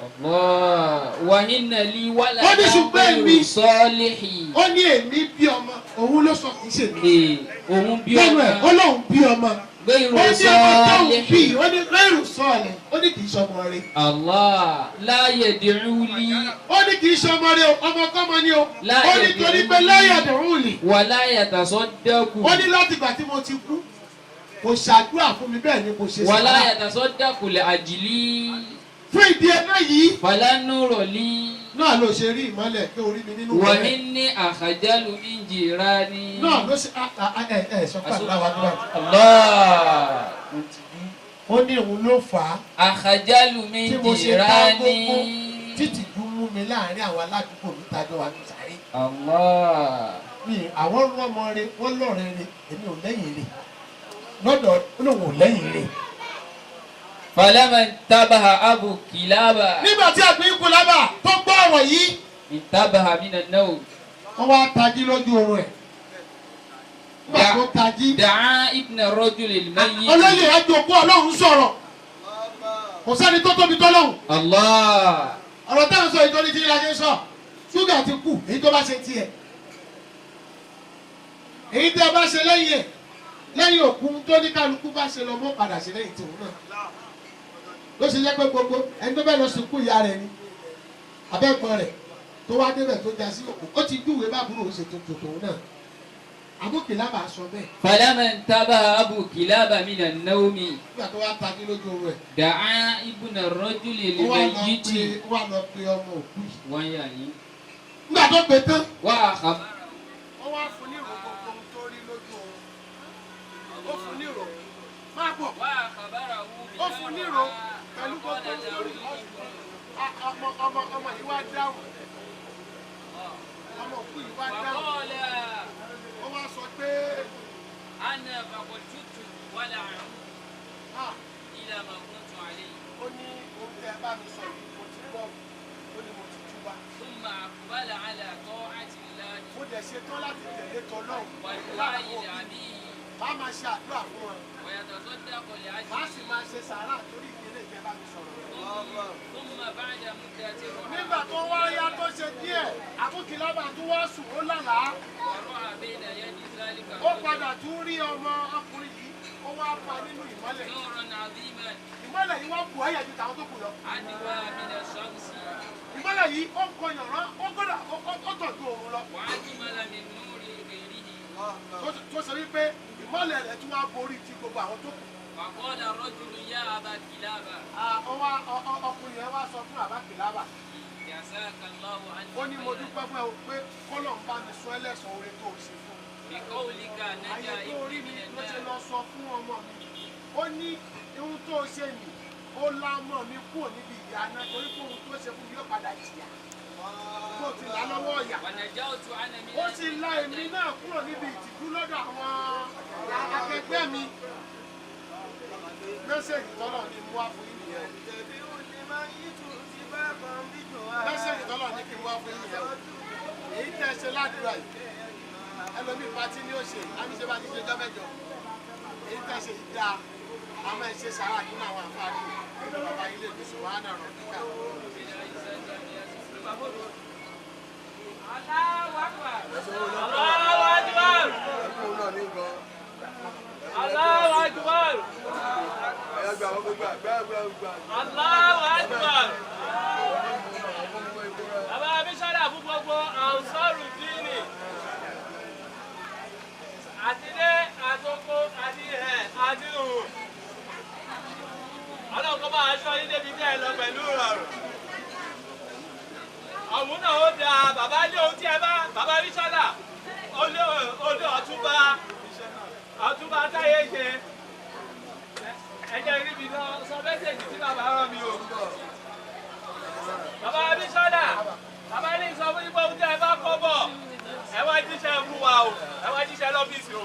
وإن لي ó ní ṣùgbọ́n èmi ولدا صالح ó ní èmi bí ọmọ òun ló sọ kì í ṣe mi òun bí lẹ́nu ẹ̀ ọmọ ó lóun bí ọmọ غير ó ní ọmọ tóun bí صالح ó ní lẹ́rù sọ̀ọ̀lẹ̀ ó ní kì í ṣọmọ rẹ̀ الله لا يدعو لي ó ní kì í ṣọmọ rẹ̀ o ọmọ kọ́mọ ni o Láyé ó ní torí pé láyé àdéhùn lì ولا يتصدق ó ní láti ìgbà tí mo ti kú kò ṣàdúrà fún mi bẹ́ẹ̀ ni kò ṣe ولا sàrà يتصدق لأجلي fún ìdí ẹgbẹ́ yìí فلا نور لي náà ló ṣe rí ìmọ́lẹ̀ pé orí mi nínú ìmọ́lẹ̀ وإني أخجل من جيراني náà ló ṣe sọ́kà láwa nígbà الله ó ní òun ló fà á أخجل tí من mo ṣe dá gbogbo جيراني títí dùn mú mi láàrin àwọn aládùúgbò mi tájọ wà ní sàárè الله mi àwọn ọmọ rẹ wọ́n lọ́rẹ̀ rẹ èmi ò lẹ́yìn rẹ lọ́dọ̀ olóhùn ò lẹ́yìn rẹ. فلما انتبه أبو كلابة nígbà tí àgbẹ̀ ikú lábà tó gbọ́ ọ̀rọ̀ yìí انتبه من النوم wọ́n wá tají lójú oorun ẹ̀ nígbà tó tají دعا ابن الرجل الميت olóyè àjòkó ọlọ́run sọ̀rọ̀ kò sẹ́ni tó tóbi tọ́lọ́hùn الله ọ̀rọ̀ táwọn sọ ìtọ́ni tí ìlànà sọ ṣúgà ti kù èyí tó bá ṣe tiẹ̀ èyí tẹ́ bá ṣe lẹ́yìn ẹ̀ lẹ́yìn òkú tó ní kálukú bá ṣe lọ mọ́ padà ṣe lẹ́yìn tòun náà ló ṣe jẹ́ pé gbogbo ẹni tó bẹ́ẹ̀ lọ sìnkú ìyá rẹ̀ ni abẹ́gbọ́n rẹ̀ tó wá débẹ̀ tó já sí òkú ó ti júwèé bá burú òun ṣe tuntun tòun náà àbúkì lábàá sọ bẹ́ẹ̀ فلما انتبه أبو كلابة من النوم nígbà tó wá tají lójú oorun ẹ̀ دعا ابن الرجل ó الميت wá lọ pe ọmọ òkú yìí ويعني nígbà tó pe tán وأخبر ó wá fún ní ìrò gbogbo ohun tó rí lójú oorun ó fún ní ìrò máa bọ̀ وأخبره ó fún ní ìrò pẹ̀lú gbogbo ohun tó rí ọmọ yìí wá dáhùn ọmọ òkú yìí wá dáhùn فقال ó wá sọ pé أنا فقد جئت ولا أعود ah, إلى ما كنت عليه ó ní ohun tẹ́ ẹ bá mi sọ yìí mo ti gbọ́ ó ní mo ti túbà ثم أقبل على طاعة الله mo dẹ̀ ṣetán láti tẹ̀lé tọ́lọ́hùn والدعاء لأبيه máa máa ṣe àdúrà fún wọn ويتصدق máa sì لأجله máa ṣe sàárà torí ìdílé ìjẹ́ bá mi sọ̀rọ̀ ثم بعد مدة nígbà tó wá yá tó ṣe díẹ̀ àbúkìlábà tó wá sùn ó lálàá ورأى بين يدي ذلك ó padà tún rí ọmọ ọkùnrin yìí ó wá pa nínú ìmọ́lẹ̀ نورا عظيما ìmọ́lẹ̀ yìí wá bù ayà ju tàwọn tó kù lọ عدوى من الشمس ìmọ́lẹ̀ yìí ó ń kọyàn rán ó gbọ́dọ̀ ó tọ̀jú òun lọ وأجمل من نور غيره tó ṣe wípé ìmọ́lẹ̀ rẹ̀ tún wá borí ti gbogbo àwọn tó kù فقال الرجل يا أبا كلابة ọkùnrin yẹn wá sọ fún àbákìlábà جزاك الله عني ó ní mo خيرا dúpẹ́ fún ẹ pé kọ́lọ̀ ń bá mi sọ ẹlẹ́sàn oore tó o ṣe fún mi بقولك àyè نجا tó rí ابني mi من ló ṣe النار lọ sọ fún ọmọ mi ó ní ohun tó o ṣe nì ó lámọ̀ mi kúrò níbi ìyá náà torí pé ohun tó ṣe fún mi yóò padà jìyà kó o ti là lọ́wọ́ ọ̀yà ونجوت أنا من ó sì la èmi náà kúrò níbi ìtìjú lọ́dọ̀ àwọn akẹgbẹ́ mi mẹ́sẹ̀gì tọ́lọ̀ ni mo wá fún yín nìyẹn mẹ́sẹ̀gì tọ́lọ̀ ni kí n wá fún yín nìyẹn èyí tẹ́ ẹ ṣe ládùúrà yìí ẹlòmíì pati ni ó ṣe àmì ṣe bá ti ṣe jọ́mẹ́jọ èyí tẹ́ ẹ ṣe ìdá àmọ́ ẹ ṣe sàrà nínú àwọn àǹfààní bàbá ilé ìgbésí wàhánà rọ̀ níkà. Allahu Akbar. Allahu Akbar. Bàbá Abíṣọ́lá fún gbogbo Ansaru Dini. Àtidé, àtoko, àti ẹ̀, àti òun. Ọlọ́run kọ́ máa ṣọ́ yín débi tẹ́ ẹ lọ pẹ̀lú ìrọ̀rùn. Ọ̀hún náà ó da bàbá ilé ohun tí ẹ bá bàbá Abíṣọ́lá olé ọ̀túnba táyé ṣe. Ẹ̀jẹ̀ rí mi lọ sọ mẹ́sẹ̀jì tí bàbá rán mi o. Bàbá Abíṣọ́lá, bàbá ilé sọ fún yín pé ohun tí ẹ bá kọ́ bọ̀, ẹ wá jíṣẹ́ fún wa o, ẹ wá jíṣẹ́ lọ́fíìsì o.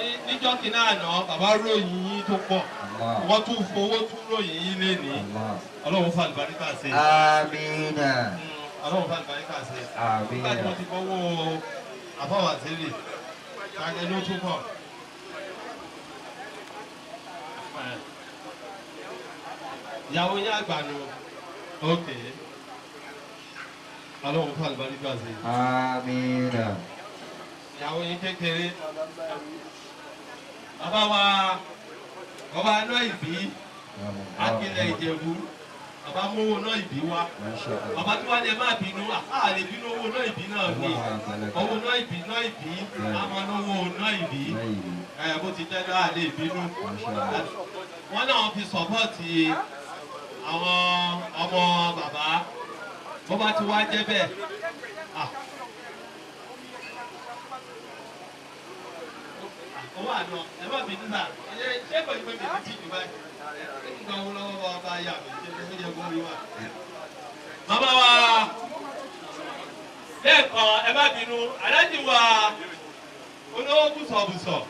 níjọ́ kìíní àná bàbá ròyìn yín tó pọ̀ wọ́n tún fowó tún ròyìn yín lénìí ọlọ́run fún àlùbáríkà ṣe. Amina. ọlọ́run fún àlùbáríkà ṣe. nígbà tí wọ́n ti fowó àfọwà sílẹ̀ káyọ̀ ló tún pọ̀. ìyàwó yín àgbà nù ok ọlọ́run fún àlùbáríkà ṣe. Amina. ìyàwó yín kékeré bàbá wa ọba náà ìbí akílẹ̀ ìjẹ̀bú bàbá mówó náà ìbí wa bàbá tí wọ́n lè má bínú àlè bínú owó náà ìbí náà ní owó náà ìbí àmọ́ owó náà ìbí bó ti jẹ́ náà àlè bínú wọ́n náà fi sọ́pọ́ọ̀tì àwọn ọmọ bàbá bó bá ti wá jẹ́ bẹ́ẹ̀. owó àná ẹ má bínú náà ṣé kò ní pé bèbí tí jù báyìí ẹ ń gba owó lọ́wọ́ bá ọba yà mí ṣe ló yẹ kó rí wa. màmá wa lẹ́ẹ̀kan ẹ má bínú aláàjì wa olówó bùsọ̀bùsọ̀.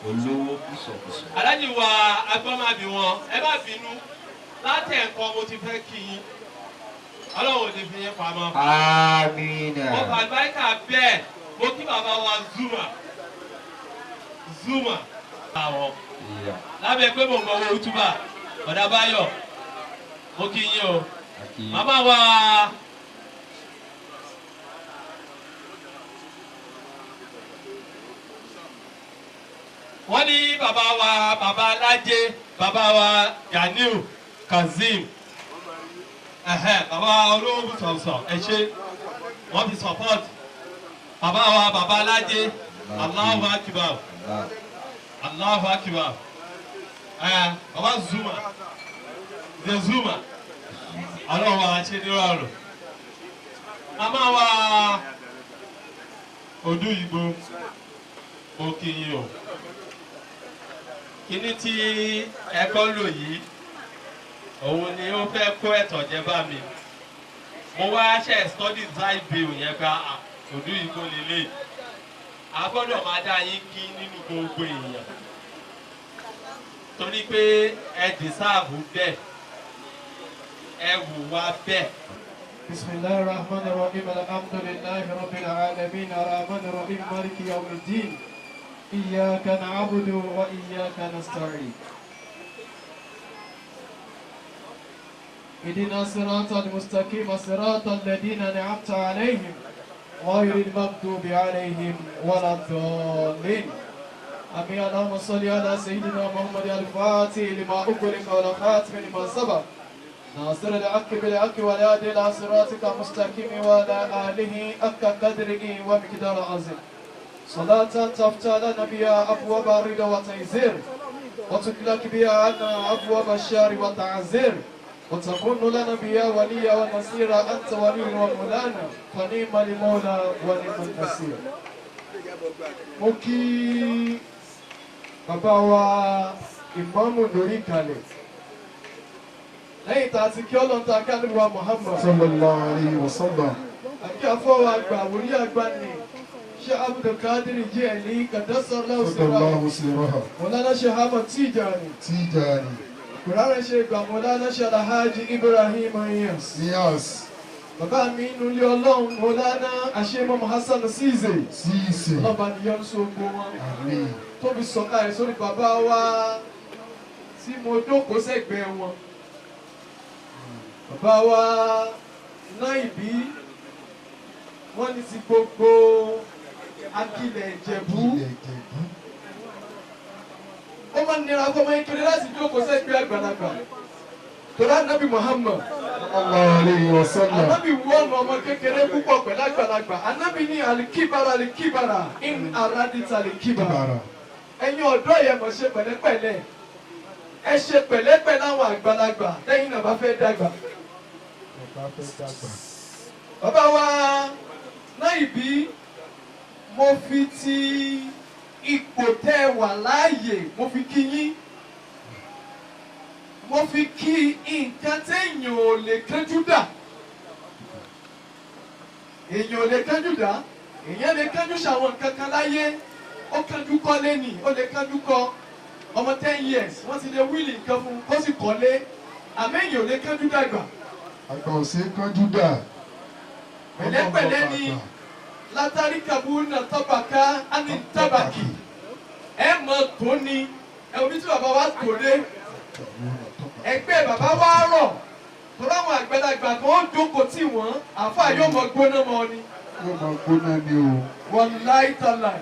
Olówó bùsọ̀bùsọ̀. aláàjì wa agbọ́mábí wọn ẹ má bínú láti ẹ̀kọ́ mo ti fẹ́ kí yín ọlọ́run ò ní fi yín pamọ́. Amina. mo fà àgbáríkà bẹ́ẹ̀ mo kí bàbá wa Zuma àwọn lábẹ́ pé mo ń gbọ́ owó túbà ọ̀dà báyọ̀ mo kí yín o màmá wa wọ́n ní bàbá alájẹ bàbá wa Ganiu Kazeem bàbá olówó bùsọ̀sọ̀ ẹ ṣé wọ́n fi support bàbá alájẹ Allahu Akbar. Allahu Akbar. Baba Zuma. The Zuma. Ọlọ́run wa ṣe ní rọrùn. Màmá wa Oduyemi mo kí yín o. Kíní tí ẹ̀kọ́ lò yìí, òun ni ó fẹ́ kó ẹ̀tàn jẹ bá mi. Mo wá ṣe study side bill yẹn ká Oduyemi lélẹ̀. A gbọ́dọ̀ máa dá yín kí nínú gbogbo èèyàn torí pé ẹ dìsáàbù bẹ́ẹ̀ ẹ wù wá bẹ́ẹ̀. Bismillahir Rahmanir Rahim. Alhamdulillahi Rabbil Alamin. Arrahmanir Rahim. Maliki Yawmiddin. Iyyaka na'budu wa iyyaka nasta'in. Ihdina siratal mustaqim. Siratal ladina an'amta 'alayhim. غير المغضوب عليهم ولا الضالين. أمين. اللهم صل على سيدنا محمد الفاتح لما أغلق والخاتم لما سبق ناصر الحق بالحق والهادي إلى صراطك المستقيم وعلى آله حق قدره ومقدار عظيم. صلاة تفتح لنا بها أبواب الرضا والتيسير وتغلق بها عنا أبواب الشر والتعذير وتكون لنا بها وليا ونصيرا أنت ولي ومولانا فنعم المولى ونعم النصير. mo kí bàbá wa ìmáàmù lórí ìkàlẹ̀ lẹ́yìn tá a ti kí ọlọ́run tá a ká nílùú wa Muhammad sallallahu alayhi wa sallam. àkí àfọwọ́ àgbà wòlíì àgbà ni ṣé Abdulkadir Jilani Qaddasallahu sirrahu Mawlana Sheikh Ahmad Tijani Kùránì ṣe ìgbà Mawlana Sheikh Alhaji Ibrahim Niyas. Bàbá mi inú ilé ọlọ́run Mawlana Ashimam Hassan Size. Ọlọ́ba ni yọ́n sí ogbó wọn. Tóbi sọ̀ka ẹ̀ sórí bàbá wa tí mo jókòó sẹ́gbẹ̀ẹ́ wọn. Bàbá wa náà ìbí wọ́n ní ti gbogbo Akilẹ̀ Ìjẹ̀bú. Ó máa ń nira fọmọ ìkiri láti jókòó sẹ́gbẹ̀ẹ́ àgbàlagbà. Tọ́lá Nábì Muhammad. Ànábì wọ́n ọmọ kékeré púpọ̀ pẹ̀lú àgbàlagbà. Ànábì ní alikibara in aradita alikibara. Ẹ̀yin ọ̀dọ́ yẹn mọ̀ ṣe pẹ̀lẹ́pẹ̀lẹ́. Ẹ ṣe pẹ̀lẹ́pẹ̀ láwọn àgbàlagbà lẹ́yìn náà bá fẹ́ dàgbà. Bàbá wa náà ìbí mo fi ti ipò tẹ́ wà láàyè mo fi kí yín. Mo fi kí nǹkan téèyàn ò lè kánjú dà. Èèyàn ò lè kánjú dà. Èèyàn lè kánjú ṣàwọn nǹkan kan láyé. ó kánjú kọ́lé nì ó lè kánjú kọ́ ọmọ 10 years wọ́n ti lè wíìlì nǹkan fún kó sì kọ́lé àmẹ́yìn ò lè kánjú dàgbà. àgbà ò sí kánjú dà. pẹ̀lẹ́pẹ̀lẹ́ ni látàrí kabuna tọ́bàká ánì tábàkì ẹ mọ̀ tó ni ẹ omi tí bàbá wa tò dé ẹgbẹ́ bàbá wa rọ̀ tọ́lá àwọn àgbàlagbà kan ó jókòó tì wọ́n àáfàá yóò mọ gbóná mọ́ ni. yóò máa gbóná ni o. wàláì tàláì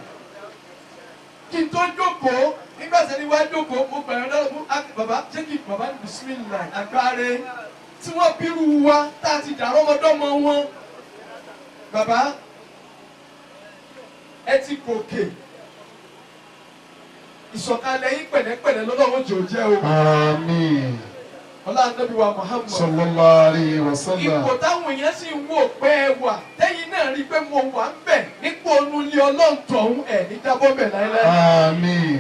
kí n tó jókòó nígbà tí ẹni wá jókòó mo gbàyàn lọ́wọ́ mú bàbá jẹ́ kí bàbá bisimilá agbáre tí wọ́n bírú wa tá a ti dàrọ́ ọmọdọ́mọ wọn bàbá ẹ ti gòkè ìsọ̀kalẹ̀ yín pẹ̀lẹ́pẹ̀lẹ́ lọ́lọ́run jò jẹ́ o. àmín. ọlá Ànábì wa Muhammad. sallallahu alaihi wasallam. ipò táwọn èèyàn sì ń wò pé ẹ wà tẹ́yìn náà rí i pé mo wà ń bẹ̀ nípò onúlé ọlọ́run tọ̀hún ẹ̀ ní jábọ́ bẹ̀ láéláé. àmín.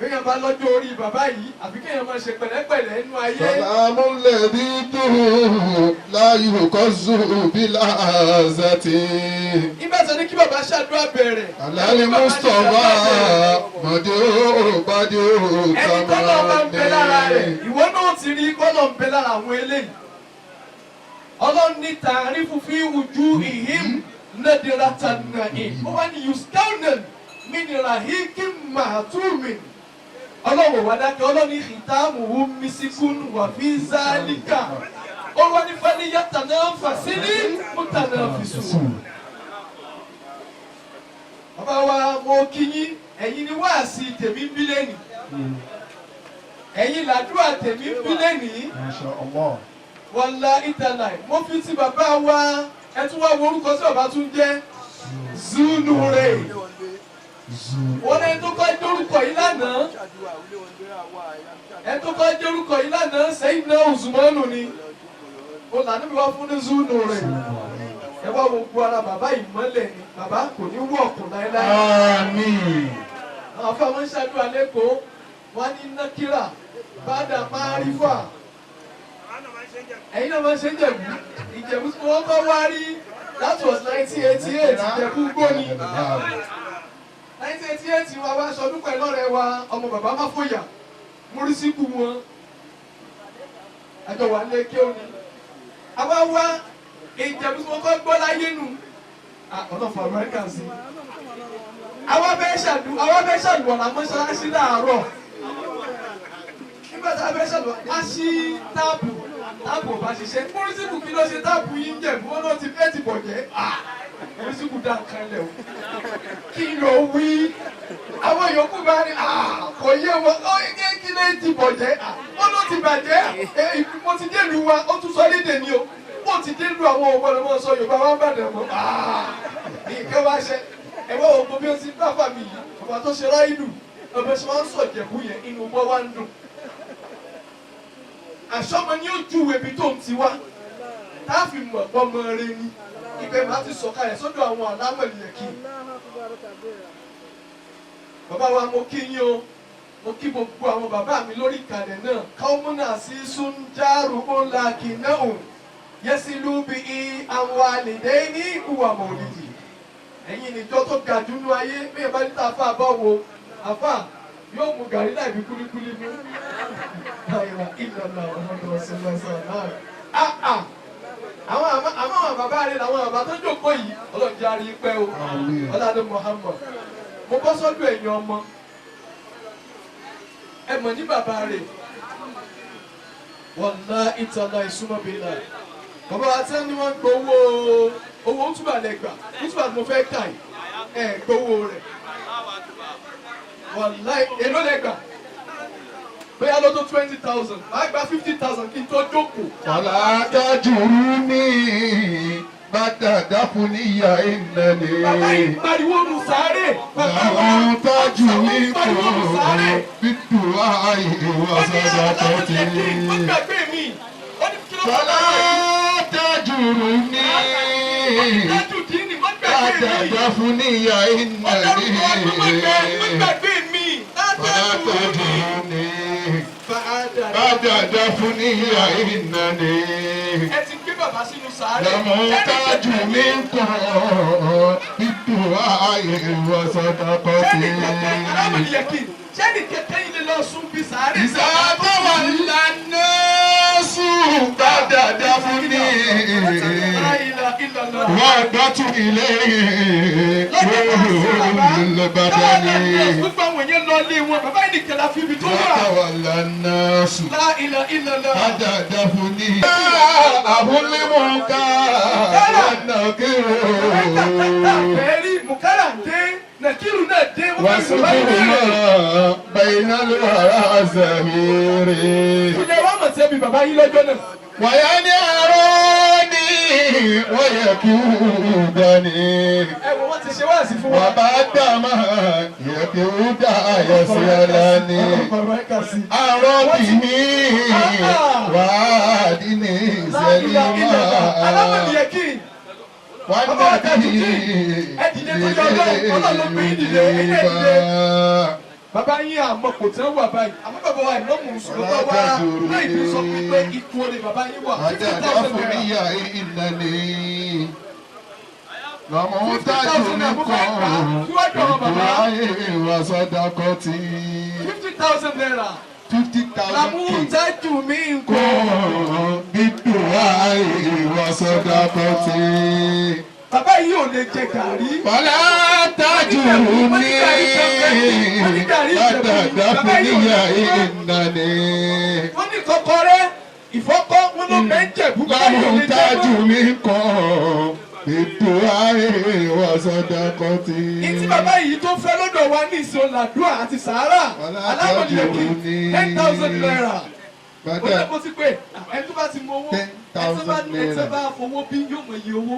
béèyàn bá lọ́jọ́ orí bàbá yìí àbí kéèyàn máa ṣe pẹ̀lẹ́pẹ̀lẹ́ nínú ayé. sàlámù lẹ́bí tó láyò kọ́ zùbílà àzàtì. nígbà tó ní kí bàbá ṣàdúrà bẹ̀rẹ̀. àlàlí mustapha mọ̀dé ó bàdé ó ẹni tọ́lọ̀ bá ń bẹ lára rẹ̀ ìwọ náà ti rí kọ́lọ̀ ń bẹ lára àwọn eléyìí. ọlọ́run ní tàrífù fi ojú ìhìm nàdìrátà nàì. ó wá ní yuskaunan míníràhíkì màtúmìn. ọlọ́wọ̀ wá dákẹ́ ọlọ́ni ìtààmùhù mísíkún wà fi zálíkà ó wá ní fẹ́lẹ́yàtà náà fàṣílì mútànà fìṣù. bàbá wa mo kí yín ẹ̀yin ni wáàsí tèmi ń bí lẹ́nìí ẹ̀yin làdúrà tèmi ń bí lẹ́nìí wàlá ìtàláì mo fi ti bàbá wa ẹ tún wá wo orúkọ tí bàbá tún jẹ́ Zunure. wọ́n ní tó kọ́ dórúkọ yìí lánàá ẹ tó kọ́ dórúkọ yìí lánàá sẹ́yìn náà Usmanu ni ó lànà mi wá fún ní Zunure ẹ wá wo gbogbo ara bàbá ìmọ́lẹ̀ ni bàbá kò ní wọ̀ ọ̀kùn láéláé. àmín. àwọn afáwọn ń ṣàdúrà lẹ́kọ̀ọ́ wọn ní nákírà bàdà márífà ẹ̀yin náà máa ń ṣe Ìjẹ̀bú Ìjẹ̀bú tí wọ́n kọ́ wá rí that was 1988 Ìjẹ̀bú gbóni 1988 wa wá sọdún pẹ̀lú ọ̀rẹ́ wa ọmọ bàbá má fòyà múrísíkù wọn àjọ wà lé kéwòn àwa wá Ìjẹ̀bú tí wọ́n kọ́ gbọ́ láyé nù ọ̀nà fún Amẹ́ríkà sí àwa bẹ́ẹ̀ ṣàdùwọ̀n àmọ́ṣáláṣí láàárọ̀ nígbà tí a bẹ́ẹ̀ ṣàdùwọ̀n á ṣí táàbù bá ṣiṣẹ́ múrísíkù kí ló ṣe táàbù yín Jẹ̀bú wọn náà ti fẹ́ ti bọ̀jẹ́ múrísíkù dá nǹkan lẹ̀ o kí ló wí àwọn yòókù bá ní kò yé wọn kí ló ti bọ̀jẹ́ wọn ló ti bàjẹ́ mo ti dé lu wa ó tún sọ lédè ni o mo ti dé lu àwọn ọ̀gbọ́n ọmọ sọ Yorùbá wa ń bàdàn mọ́ nǹkan bá ṣe ẹ̀wọ́ ògbó bí ó ti bá fàmì yìí ọba tó ṣe ráìlù ọba ṣe máa ń sọ Ìjẹ̀bú yẹn inú bọ́ wá ń dùn àṣọmọ ni ó júwe ibi tó ń ti wá tá a fi mọ̀ ọmọ rẹ ni ibẹ̀ máa ti sọ̀kalẹ̀ sọ́dọ̀ àwọn àlámọ̀lì yẹn kí bàbá wa mo kí yín o mo kí gbogbo àwọn bàbá mi lórí ìkàlẹ̀ náà káwọ́múnà sí sunjaru ńlá kìnnáhùn yẹsìlú bí i àwọn àlèdè ní ìwà mọ̀lìdì ẹ̀yin níjọ tó ga jù nú ayé bí ẹ bá ní tàfà bá wo àfà yóò mú gàrí láì fi kúlíkúlí mú àìrà ìlànà ọmọdé ọ̀sẹ̀ lọ́sẹ̀ náà àwọn bàbá rẹ̀ làwọn bàbá tó jókòó yìí ọlọ́jà rí pẹ́ o ọlọ́dún Muhammad mo bọ́ sọ́dọ̀ ẹ̀yìn ọmọ ẹ mọ̀ ní bàbá rẹ̀ wàlá ìtàlá ìsúnmọ́bìnrin bàbá wa tí wọ́n ní wọ́n gbowó owó túbà lẹ́gbà túbà mo fẹ́ kà ẹ̀ gbowó rẹ̀ wàlá èló lẹ́gbà bóyá ló tó 20,000 máa gba 50,000 kí n tó jókòó. wàlá dájú ní bàdàdà fún níyà ìnàlè. bàbá yìí pariwo nù sáré. àwọn tájú ní kò bídù ààyè wà sọ́dọ̀ tọ́tì. wọ́n gbàgbé mi. wàlá dájú ní bàdàdà fún níyà ìnàlè. wọ́n gbàgbé mi. bàdàdà fún níyà ìnàlè. ẹ ti gbé bàbá bàbá sínú sàárè. Lọ́mọ́tájú mi ń kọ́ ìdúrà ìwọ̀sọ̀dọ̀kọ̀ sí. alámọ̀lẹ́kì sẹ́ni kẹ̀kẹ́ ilé lọ sún bí sàárè. Ìsàbọ̀ wà lánà sùn dáadáa fún ní. Wọ́n dọ́tún ilé lọ́bàdàn ní. Gbogbo àwọn èèyàn lọ lé wọn, bàbá yìí nìkan la fi ibi tó wà. Ìsàbọ̀ wà lánà sùn dáadáa fún ní. Àbúlé wọn ká lọ́nà kéré. Bẹ́ẹ̀ni Mùkárà dé, Nàkírù náà dé, wọ́n bá sọ̀rọ̀ وسكرنا بين الورى زهيري Ìjẹ́ wá mọ̀ sí ẹbí bàbá yín lọ́jọ́ náà. وينهرني ويكودني Ẹ wo wọ́n ti ṣe wáàsí fún wa. وبعد ما يكود يسألني عن ربه وعدني سليما Alámọ̀lẹ́kì. Bàbá yín àmọ́ kò tẹ́ wà báyìí. Àmọ́ bàbá wa ìmọ̀ mú sùn lọ́wọ́ wá. Láì bí sọ pé ikú olè bàbá yín wà. 50,000 naira. Lọ́mọ́tájú nìkan ìwà sọ́dọ̀kọ̀ tí 50,000 naira. 50,000 Làmútájú mi ń kọ́. ìdúrà ìwà sọ́dọ̀kọ̀ tí. Bàbá yìí ò lè jẹ gàrí. Bọ́lá tájú ní dáadáa fún níyà ìnáni. Wọ́n ní kọ́kọ́rẹ́ ìfọ́kọ́ wọn ló bẹ́ẹ̀ jẹ̀bú. Lọ́mọ́tájú nìkan ìdúrà ìwà sọ́dọ̀kọ̀ tí. Ìtí bàbá yìí tó fẹ́ lọ́dọ̀ wa ní ìsìn Làdúrà àti Sàárà. Alámọ̀lẹ́kì 10,000 naira. Mo ti pè ẹni tó bá ti mọ owó, ẹni tó bá fowó bí yóò mọ iye owó.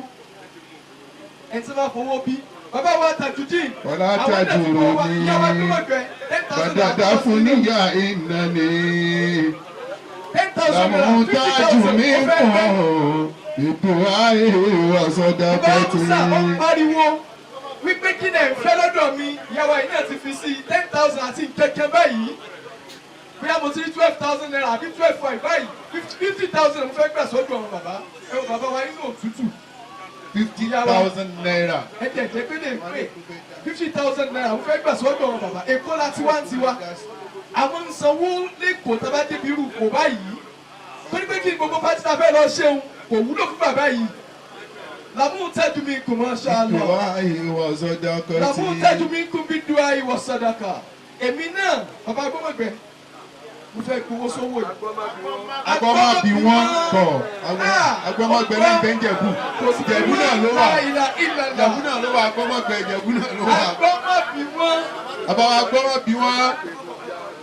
Ẹni tó bá fowó bí. Bàbá wa Tajudeen. Bọ́lá tájú ní dáadáa fún níyà ìnáni. 10,000 naira. Lọ́mọ́tájú nìkan ìdúrà ìwà sọ́dọ̀kọ̀ tí. Bàbá Musa ó pariwo wípé kí lè fẹ́ lọ́dọ̀ mi, ìyàwó yìí náà ti fi sí 10,000 àti kẹ̀kẹ́ báyìí. Bóyá mo ti rí 12,000 naira àbí 12,500 báyìí, 50,000 mo fẹ́ gbà sọ́dọ̀ ọ̀run bàbá. Ẹ wo bàbá wa nínú òtútù. 50,000 naira. Ẹ jẹ́ jẹ́ pé lè pè 50,000 naira mo fẹ́ gbà sọ́dọ̀ ọ̀run bàbá. Èkó la ti wá ń tiwa. Àwọn ń sanwó lẹ́kọ̀ọ́ tá a bá débi irú kò báyìí. Torí pé kí ni gbogbo pátí ta fẹ́ lọ ṣeun kò wúlò fún bàbá yìí. Làmútájú mi kò máa ṣá lọ. Ìdúrà ìwà sọ́dọ̀kọ̀ tí. Làmútájú mi kún bí dùn àìwọ̀ sàdákà. Èmi náà bàbá gbọ́mọ̀gbẹ́ mo fẹ́ gbowó sówó yìí. Agbọ́mọ bí wọ́n kọ̀ agbọ́mọgbẹ́ náà bẹ́ ń Jẹ̀bú. Jẹ̀bú náà ló wà. Jẹ̀bú náà ló wà agbọ́mọgbẹ́ Jẹ̀bú náà ló wà. Agbọ́mọ̀ bí wọ́n. Bàbá wa agbọ́mọ bí wọ́n.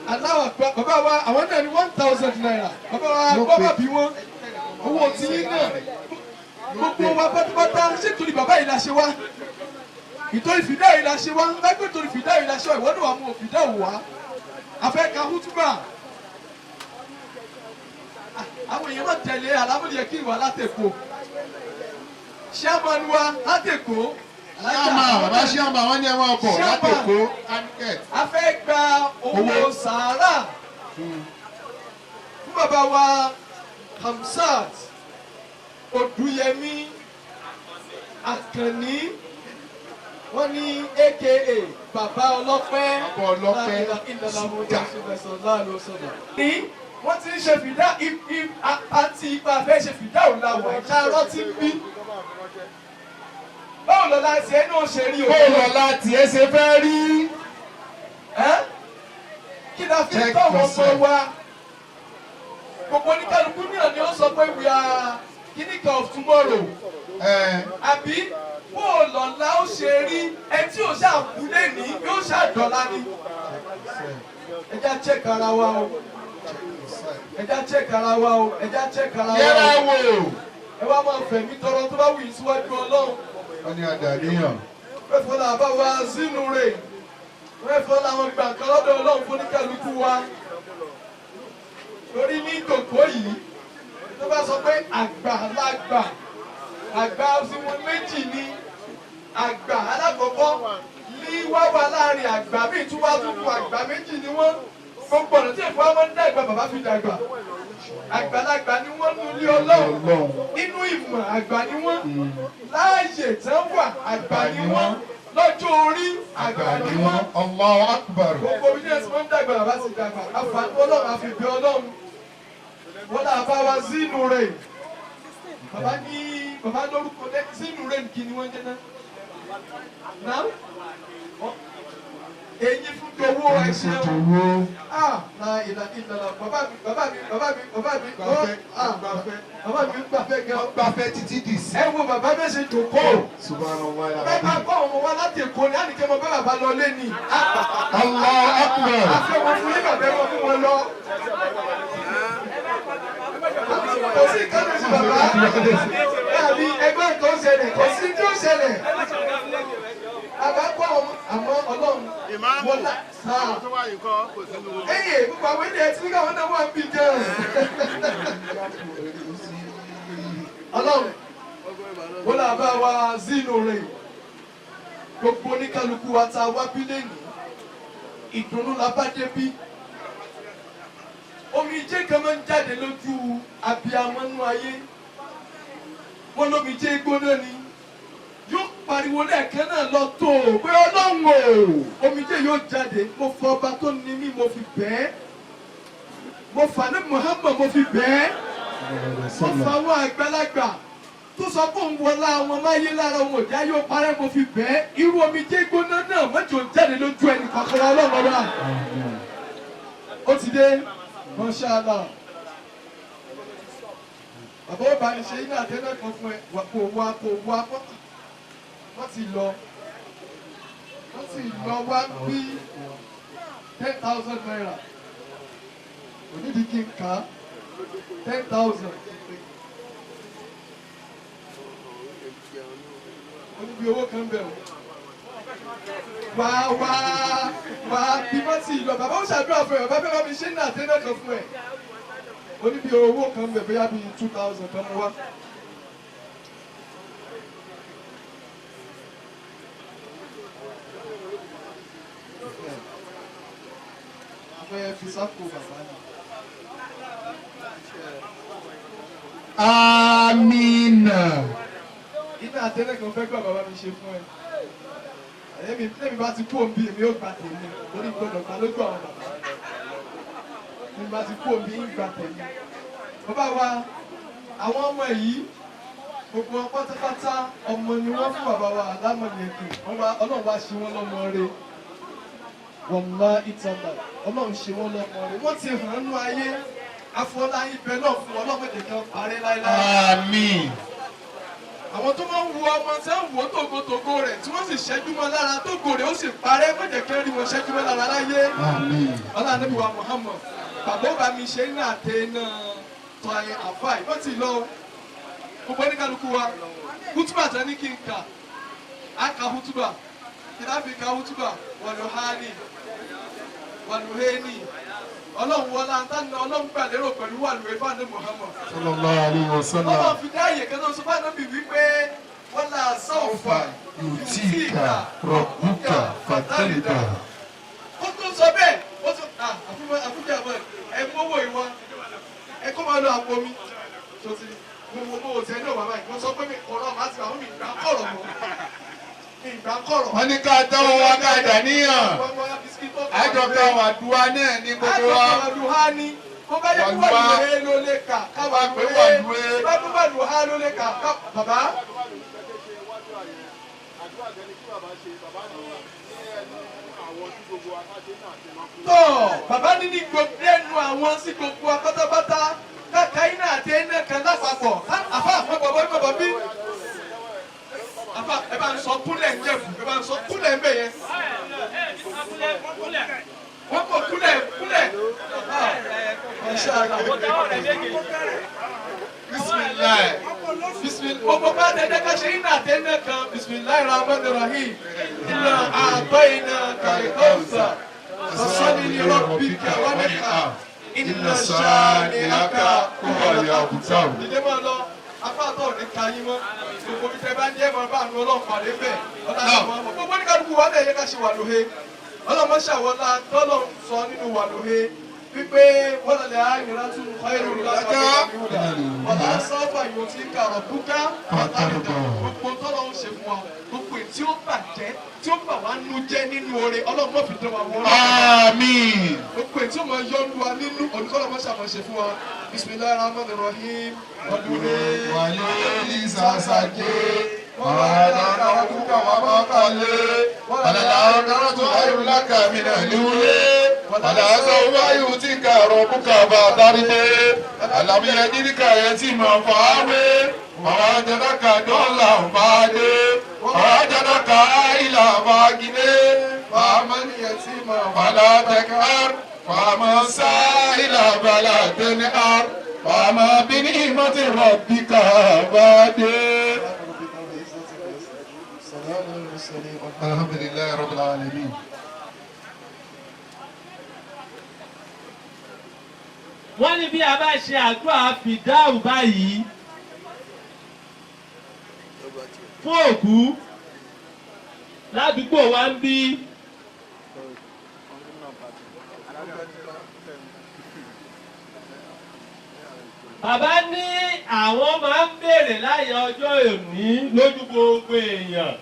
Aláwọ̀ bàbá wa àwọn náà ní 1,000 naira. Bàbá wa agbọ́mọ̀ bí wọ́n. Owó tí yín náà. Gbogbo wa pátápátá ṣé torí bàbá yìí la ṣe wá? Ìtorí Fridau yìí la ṣe wá. Lágbé torí Fridau yìí la ṣe wá. Ìwọ́dọ̀ wa mú Fridau wá. Afẹ́ ka hútúbà. Àwọn èèyàn máa tẹ̀lé Alámọ̀lẹ́kì wá látẹ̀kọ́. Ṣáàmán wa látẹ̀kọ́. Ṣáàmà bàbá ṣáàmà wọ́n ní ẹ máa bọ̀ látẹ̀kọ́. A fẹ́ gba owó sàárà fún bàbá wa Hamsat Oduyemi Akanni wọ́n ní aka bàbá ọlọ́pẹ́. Bàbá ọlọ́pẹ́ ní wọ́n ti ń ṣe fìdá àti ipa fẹ́ ṣe fìdá ò la wà ìjà rántí bí. Báwo lọ́la tiẹ̀ náà ṣe rí o? Báwo lọ́la tiẹ̀ ṣe fẹ́ rí? Kí la fi tọ́ àwọn ọmọ wa? Gbogbo oníkálukú náà ni ó sọ pé we are clinic of tomorrow. Àbí bó lọ́la ó ṣe rí ẹni tí ò ṣàkúlé ní yóò ṣàdọ́lá ní. Ẹ já check ara wa o. Ẹ já check ara wa o. Ẹ já check ara wa o. Yẹ́ra wò. Ẹ wá máa fẹ̀mí tọrọ tó bá wù yín síwájú Ọlọ́run. Wọ́n ní àdàníyàn. Wọ́n fọ́ làbá wa sínú rẹ̀. Wọ́n fọ́ làwọn gbà kan lọ́dọ̀ Ọlọ́run fún oníkálukú wa. Torí ní kòkó yìí tó bá sọ pé àgbà lágbà àgbà òsínwó méjì ni àgbà alákọ̀ọ́kọ́ ní wá wà láàrin àgbà míì tún wá tún kù àgbà méjì ni wọ́n gbogbo ọ̀nà tí èèfọ́ máa ń dàgbà bàbá fi dàgbà àgbàlagbà ni wọ́n nu ilé ọlọ́run nínú ìmọ̀ àgbà ni wọ́n láàyè tán wà àgbà ni wọ́n lọ́jọ́ orí àgbà ni wọ́n. Allahu Akbar. gbogbo business wọn dàgbà bàbá ti dàgbà àfààní ọlọ́run àfìbí ọlọ́run wọ́n náà bá wa sínú rẹ̀ bàbá ní bàbá lórúkọ sínú rẹ̀ kí ni wọ́n jẹ́ náà. Èyí fún towó ẹ̀ṣẹ̀ o. Náà ìlànà bàbá mi ń gbàfẹ́ gan. Gbàfẹ́ títí dì sí. Ẹ wo bàbá bẹ́ẹ̀ ṣe jòkó. Bẹ́ẹ̀ bá kọ́ ọmọ wa láti Èkó ní àníkẹ́ mo bá bàbá lọ lé ní. Allahu Akbar. Àfẹ́wọ̀n fún yín bàbá wọn fún wọn lọ. Kò sí ìkànnì sí bàbá. Dàbí ẹgbẹ́ nǹkan ṣẹlẹ̀, kò sí tí ó ṣẹlẹ̀. Bàbá kọ́ àmọ́ Ọlọ́run. Wọ́lá sáà. Ẹyẹ gbogbo àwọn ènìyàn tí káwọn náà wà ń bì gan. Ọlọ́run wọ́lá bá wa zínú rẹ̀. Gbogbo oníkálukú wa ta wá bí lẹ́nu. Ìdùnnú la bá débí. Omijé kan máa ń jáde lójú abiyamọ nínú ayé. Wọ́n lómijé gbóná ni. Yóò pariwo lẹ́ẹ̀kan náà lọ tó o pé Ọlọ́run o omijé yóò jáde mo fọ ọba tó ní mí mo fi bẹ́ẹ̀ mo fà ní Muhammad mo fi bẹ́ẹ̀ mo fà àwọn àgbàlagbà tó sọ pé òun wọlá àwọn máyé lára òun òjá yóò parẹ́ mo fi bẹ́ẹ̀ irú omijé gbóná náà mọ́jọ jáde lójú ẹnì kankan Ọlọ́run ọba ó ti dé Mashallah bàbá ó bá ní ṣe iná àtẹ́lẹ̀ kan fún ẹ kò wá wọ́n ti lọ wá bí 10,000 naira onídìí kí n kà á 10,000 oníbi owó kan bẹ̀rù wá bí wọ́n ti lọ bàbá ó ṣàdúrà fún ẹ bàbá bẹ́ẹ̀ bá mi ṣe ní àtẹ́lẹ̀ kan fún ẹ oníbi owó kan bẹ̀rù bóyá bí 2,000 kan mú wá. Amina. Iná àtẹ́lẹ̀ kan fẹ́ gbà bàbá mi ṣe fún ẹ. Èmi bá ti kú òǹbí èmi ó gbà tèmi. Orí gbọdọ̀ gbà lójú àwọn bàbá. Èmi bá ti kú òǹbí ń gbà tèmi. Bàbá wa, àwọn ọmọ yìí, gbogbo wọn pátápátá ọmọ ni wọ́n fún bàbá wa lámọ̀lẹ́kùn. Ọlọ́run wá ṣe wọ́n lọ́mọ rẹ̀. Wọ̀nlá ìtàlá, Ọlọ́run ṣe wọ́n lọ́mọ rẹ̀. Wọ́n ti hàn nú ayé. Afọlá ibẹ̀ náà fún Ọlọ́run kan parẹ́ láéláé. Àmín. Àwọn tó máa ń wo ọmọ tí wọ́n wò tògótògó rẹ̀ tí wọ́n sì ṣẹ́jú mọ́ lára tógo rẹ̀ ó sì parẹ́ mọ́jẹ̀ kí wọ́n rí wọn ṣẹ́jú mọ́ lára láyé. Àmín. Ọlá Ànábì wa Muhammad bàbá bá mi ṣe ní àtẹ náà tọ́ ẹ àfà ìbọn ti lọ gbogbo oníkálukú wa hútùbà tán ní kí n kà á ka hútùbà kí n á fi ka hútùbà wàlúhánì wàlúhénì Ọlọ́run wọlá ntánà Ọlọ́run gbà lérò pẹ̀lú wàlúwẹ̀ fún Ànábì Muhammad. Sallallahu alaihi wasallam. Ọlọ́run fi dá àyè kan náà sọ fún Ànábì wípé wọ́n là sọ́ọ̀fà Yutika rabbuka fatarida. Ó tún sọ bẹ́ẹ̀ ó tún àfúnjẹ àbọ̀ ẹ̀ mọ́wọ́ ìwọ ẹ̀ kó máa lọ àpò mi. Gbogbo owó tẹ̀ náà bàbá yìí wọ́n sọ pé mi ọ̀rọ̀ màá ti àwọn mi ìgbà kọ̀rọ̀ mọ́. Ìgbà kọ̀rọ̀. Wọ́n ní ká tẹ́wọ́ wá ká dàníyàn. Àjọ ká wàdúrà náà ní gbogbo wa. Àjọ wàdúrà ní. Mo bá yẹ kí wàdúrà ló lè kà. Káwa pé wàdúrà. Bá tó wàdúrà ló lè kà. Bàbá. Tọ́ bàbá ní ní gbogbo ẹnu àwọn sí gbogbo apátápátá. Káka iná àti iná kan lápapọ̀. Àfa àpapọ̀ bí. Àfa ẹ bá ń sọ kúlẹ̀ ń jẹ̀bù. Ẹ bá ń sọ kúlẹ̀ ń bẹ̀ yẹn. Wọ́n kò kúlẹ̀. Bismillah. Gbogbo bá dẹ́dẹ́ ká ṣe iná àti iná kan. Bismillahir Rahmanir Rahim. Inna a'tainaka al-kawthar. Fasalli li rabbika wanhar. Inna shani'aka huwal abtar. Ìdè máa lọ, apá àtọ̀ ní kayín mọ́. Gbogbo bí tẹ bá ń jẹ́ mọ́ bá àwọn ọlọ́run pàdé bẹ́ẹ̀. Gbogbo ní kálukú wa lè yẹ ká ṣe wà lóhe. Ọlọ́mọ ṣàwọlá tọ́lọ̀ ń sọ nínú wà lóhe. wípé wọ́n lè àyìnlá tún khairu laka wọ́n á sọ́fà yóò ti kàrọ̀ búká gbogbo tọ́lọ́ ń ṣe fún wa gbogbo tí ó bàjẹ́ tí ó bà wá nú jẹ́ nínú oore ọlọ́run mọ̀ fi dán wa wọ́n. àmín. gbogbo tí ó mọ yọ lu wa nínú olùkọ́lọ́ mọ̀ ṣàmọ̀ṣe fún wa bisimilayi rahman rahim ọdúnrún wàlẹ́ ní sàṣàjẹ́ wàhálà kàwákùkà wà má kàlẹ́ wàlẹ́ àkàrà tó ayọ̀ lákàmì náà níwúlẹ̀ wàlẹ́ àṣàwọ̀ ayọ̀ tí kàrọ̀ kùkà bá darí dé àlàmìyẹ dídíkà yẹn tí mà fà á wé wàá jẹ́dọ̀kà dọ́là bá dé wàá jẹ́dọ̀kà àìlà bá gidé wàá mọ́nìyẹ tí mà fàlà tẹ̀kár wàá mọ́ sáìlà bàlà tẹ̀nìkár wàá mọ́ bí ní ìmọ̀tì rọ̀bìkà bá dé. Alhamdulillahi rabbil alamin. wọ́n ní bí a bá ṣe àdúrà fìdáù báyìí fún òkú ládùúgbò wa ń bí bàbá ní àwọn máa ń béèrè láyé ọjọ́ òní lójú gbogbo èèyàn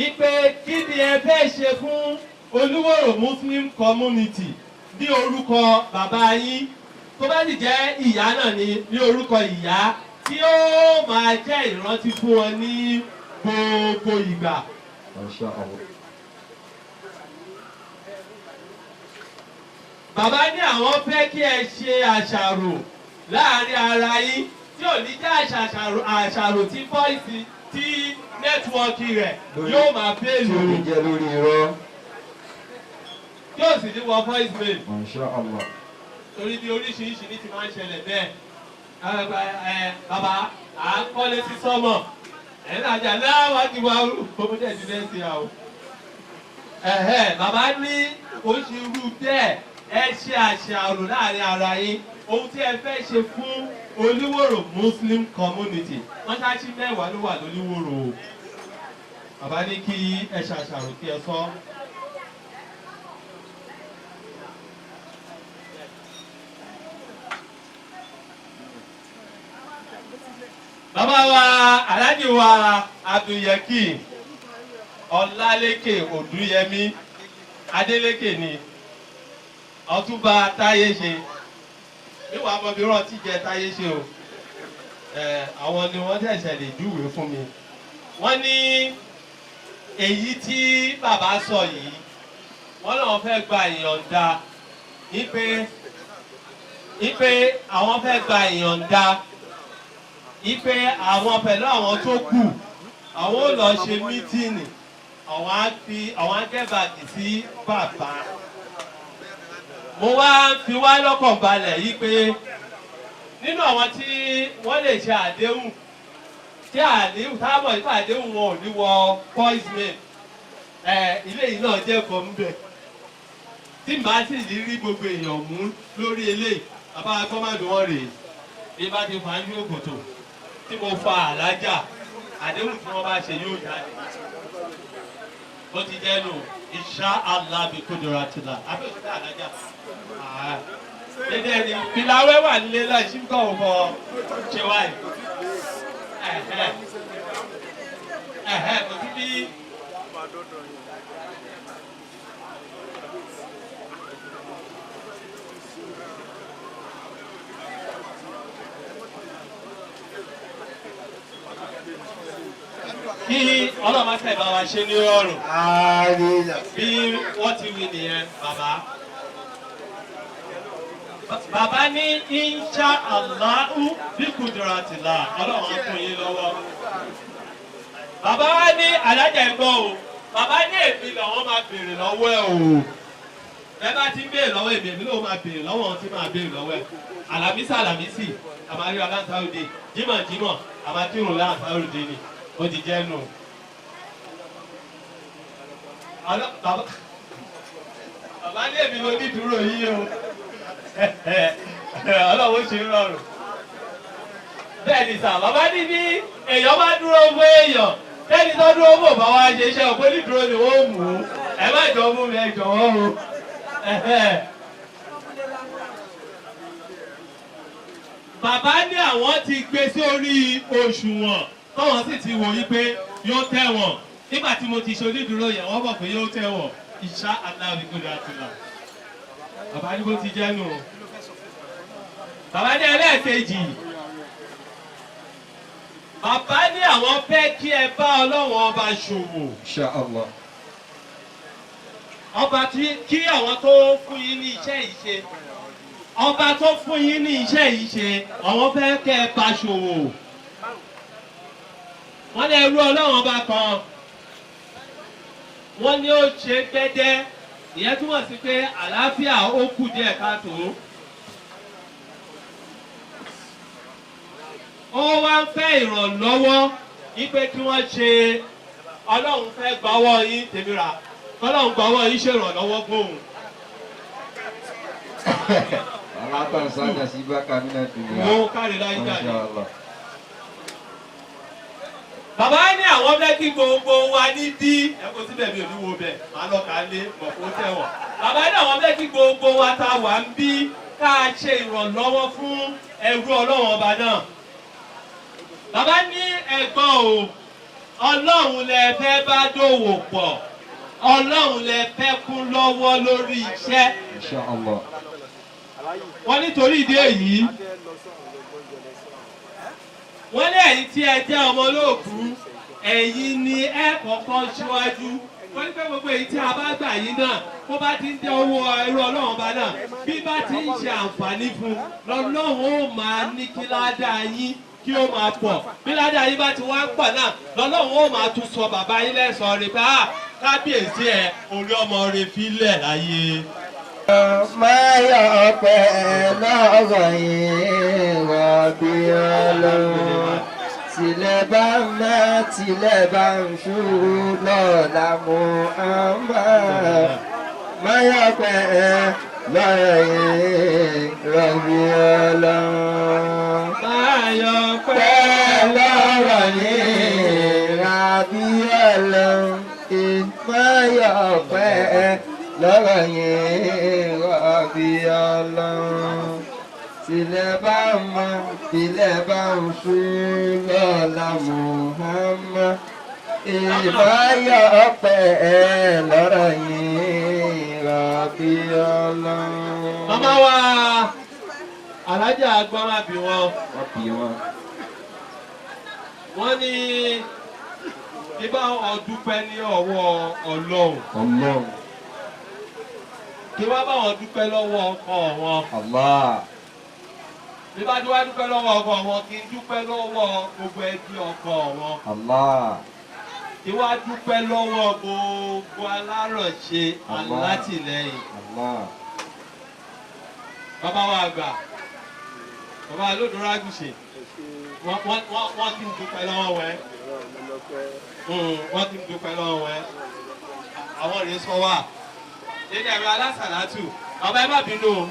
ìpè kí ni ẹ fẹ́ ṣe fún Olúwòrò Muslim Community ní orúkọ bàbá yín tó bá sì jẹ́ ìyá náà ní orúkọ ìyá tí ó máa jẹ́ ìrántí fún wọn ní gbogbo ìgbà. Bàbá ní àwọn fẹ́ kí ẹ ṣe àṣàrò láàrin ara yín tí ò ní jẹ́ àṣàrò tí fọ́ìsì tí nẹ́tíwọ́ọ̀kì rẹ̀ yóò máa bẹ́ẹ̀ lò. tí ó ní jẹ́ lórí irọ́. tí ò sì ní wọ voice mail. Masha Allah. torí bí oríṣiríṣi ní ti máa ń ṣẹlẹ̀ bẹ́ẹ̀. Bàbá à ń kọ́lé sí sọ́mọ̀ ẹ̀ náà jà láwàá ti wá ọmọdé ti bẹ́ẹ̀ sí a o. Bàbá ní oṣù irú bẹ́ẹ̀ ẹ ṣe àṣàrò láàrin ara yín ohun tí ẹ fẹ́ ṣe fún Olúwòrò Muslim Community wọ́n ṣáàṣì mẹ́wàá ló wà lólúwòrò o. Bàbá ní kí ẹ ṣàṣàrò kí ẹ sọ. Bàbá wa Aláàjì wa Abdulyakin Ọlálékè Oduyemi Adélékè ni Ọ̀túnba Táyé ṣe níwàá mọ̀bí rántí jẹ Táyé ṣe o àwọn ni wọ́n ṣẹ̀ṣẹ̀ lè júwèé fún mi. Wọ́n ní èyí tí bàbá sọ yìí wọ́n náà fẹ́ gba ìyọ̀ǹda ipe àwọn fẹ́ gba ìyọ̀ǹda ipe àwọn pẹ̀lú àwọn tó kù àwọn ò lọ ṣe mítìnì àwọn akẹ́bàkì sí bàbá. Mo wá fi wá lọ́kàn balẹ̀ yí pé nínú àwọn tí wọ́n lè ṣe àdéhùn tí àdéhùn tábọ̀ nípa àdéhùn wọn ò ní wọ poison ilé yìí náà jẹ́ ẹ̀kọ́ ń bẹ̀. Tí màá sì rí gbogbo èèyàn mú lórí eléyìí bàbá akọ́mọdé wọn rèé bí bá ti fà á ní òkòtò tí mo fa àlájà àdéhùn tí wọ́n bá ṣe yóò jáde. Bó ti jẹ́ nù insha Allah bi kudratillah abẹ́òkúta àlájà. Dédé ni ìlàwé wà nílé náà ṣí kọ́ ọ̀bọ ṣe wáyé. Kò sí bí. Kí ọlọ́mọ tẹ̀ bá wa ṣe ní ọrùn. Bí wọ́n ti wí nìyẹn bàbá. Bàbá ní insha Allahu bí kudratillah ọlọ́run á fún yín lọ́wọ́. Bàbá wa ní alájà ẹ̀gbọ́n o. Bàbá ní èmi làwọn máa béèrè lọ́wọ́ ẹ̀ o. Bẹ́ẹ̀ bá ti ń béèrè lọ́wọ́ èmi ló máa béèrè lọ́wọ́ wọn tí máa béèrè lọ́wọ́ ẹ̀. Àlàmísì àmàrí aláǹtáwòde jímọ̀ àmàkírun láǹtáwòde ni ó ti jẹ́ nù. Bàbá ní èmi ló ní dúró yìí o. Ọlọ́run ṣe rọrùn. Bẹ́ẹ̀ ni sà, bàbá ní bí èèyàn bá dúró fún èèyàn, tẹ́ni tó dúró fún bàbá wa ṣe iṣẹ́ òpó ní dúró ni wọ́n mú. Ẹ má jọ mú mi ẹ jọ̀wọ́ o. bàbá ní àwọn ti gbé sórí òṣùwọ̀n tọ́wọ́n sì ti wò yí pé yóò tẹ̀wọ̀n nígbà tí mo ti ṣe onídùúró yẹn wọ́n bọ̀ pé yóò tẹ̀wọ̀n ìṣá aláwìkúdà àtìlá bàbá ní bó ti jẹ́ nù. bàbá ní ẹlẹ́ẹ̀kejì bàbá ní àwọn fẹ́ kí ẹ bá ọlọ́run ọba ṣòwò. Insha Allah. ọba kí àwọn tó fún yín ní iṣẹ́ yìí ṣe ọba tó fún yín ní iṣẹ́ yìí ṣe àwọn fẹ́ kẹ́ ẹ bá ṣòwò. wọ́n ní ẹrú ọlọ́run ọba kan wọ́n ní ó ṣe gbẹ́dẹ́ ìyẹn túmọ̀ sí pé àlàáfíà ó kù díẹ̀ káàtó. ó wá ń fẹ́ ìrànlọ́wọ́ wípé kí wọ́n ṣe ọlọ́run fẹ́ gbọ́wọ́ yín tèmi rà ọlọ́run gbọ́wọ́ yín ṣèrànlọ́wọ́ gbóhùn. Alábàá sájà sí bákà nínú ìdúnyà. mo kárí láyé jáde. bàbá ní àwọn fẹ́ kí gbogbo wa níbí ẹ̀kọ́ síbẹ̀ mi ò ní wo bẹ̀ máa lọ kà á lé mọ̀ kó tẹ̀wọ̀n. bàbá ní àwọn fẹ́ kí gbogbo wa ta wà ń bí ká ṣe ìrànlọ́wọ́ fún ẹrú ọlọ́run ọba náà. bàbá ní ẹ̀gbọ́n o ọlọ́run lẹ fẹ́ bá dòwò pọ̀ ọlọ́run lẹ fẹ́ kún lọ́wọ́ lórí iṣẹ́. Insha Allah. wọ́n nítorí ìdí èyí wọ́n ní ẹ̀yin tí ẹ jẹ́ ọmọ olóòkú ẹ̀yin ni ẹ kọ́kọ́ síwájú wọ́n ní pé gbogbo èyí tí a bá gbà yín náà kó bá ti ń dé owó ẹrú ọlọ́run ọba náà bí bá ti ń ṣe àǹfààní fún lọ́lọ́run ó máa ní kí ládàá yín kí ó máa pọ̀ bí ládàá yín bá ti wá ń pọ̀ náà lọ́lọ́run ó máa tún sọ bàbá yín lẹ́sọ̀ọ́ rẹ̀ pé kábíyèsí ẹ̀ orí ọmọ rẹ̀ fi lẹ̀ láyé. Máa yọ ọpẹ́ lọ́rọ̀ yìí rọ̀bì ọlọ́run. Tilẹ̀ bá ń mẹ́, tilẹ̀ bá ń ṣú lọ́la Muhammad. Máa yọ ọpẹ́ lọ́rọ̀ yìí rọ̀bì ọlọ́run. máa yọ Pẹ́ lọ́rọ̀ yìí rọ̀bì ọlọ́run. Máa yọ ọpẹ́ lọ́rọ̀ yẹn rọ̀bì ọlọ́run. Tilẹ̀ bá mọ́, tilẹ̀ bá ń ṣú lọ́la Muhammad. Ìbáyọ̀ ọpẹ́ lọ́rọ̀ yẹn rọ̀bì ọlọ́run. màmá wa alájà agbọ́n máa bí wọn. Wọ́n bí wọn. wọ́n ní ibà ọdúpẹ́ ní ọwọ́ ọlọ́run. Ọlọ́run. kí wá bá wọn dúpẹ́ lọ́wọ́ ọkọ wọn. Allah. bí bá tí wá dúpẹ́ lọ́wọ́ ọkọ wọn kí n dúpẹ́ lọ́wọ́ gbogbo ẹbí ọkọ wọn. Allah. kí wá dúpẹ́ lọ́wọ́ gbogbo alárọ̀ṣe alátìlẹ́yìn. Allah. bàbá wa àgbà bàbá alódòrò àgùṣe wọ́n ti ń dúpẹ́ lọ́wọ́ wẹ́. wọ́n ti ń dúpẹ́ lọ́wọ́ wẹ́. àwọn rèé sọ wá. Dédé àwọn alásàlátù, bàbá ẹ má bínú o,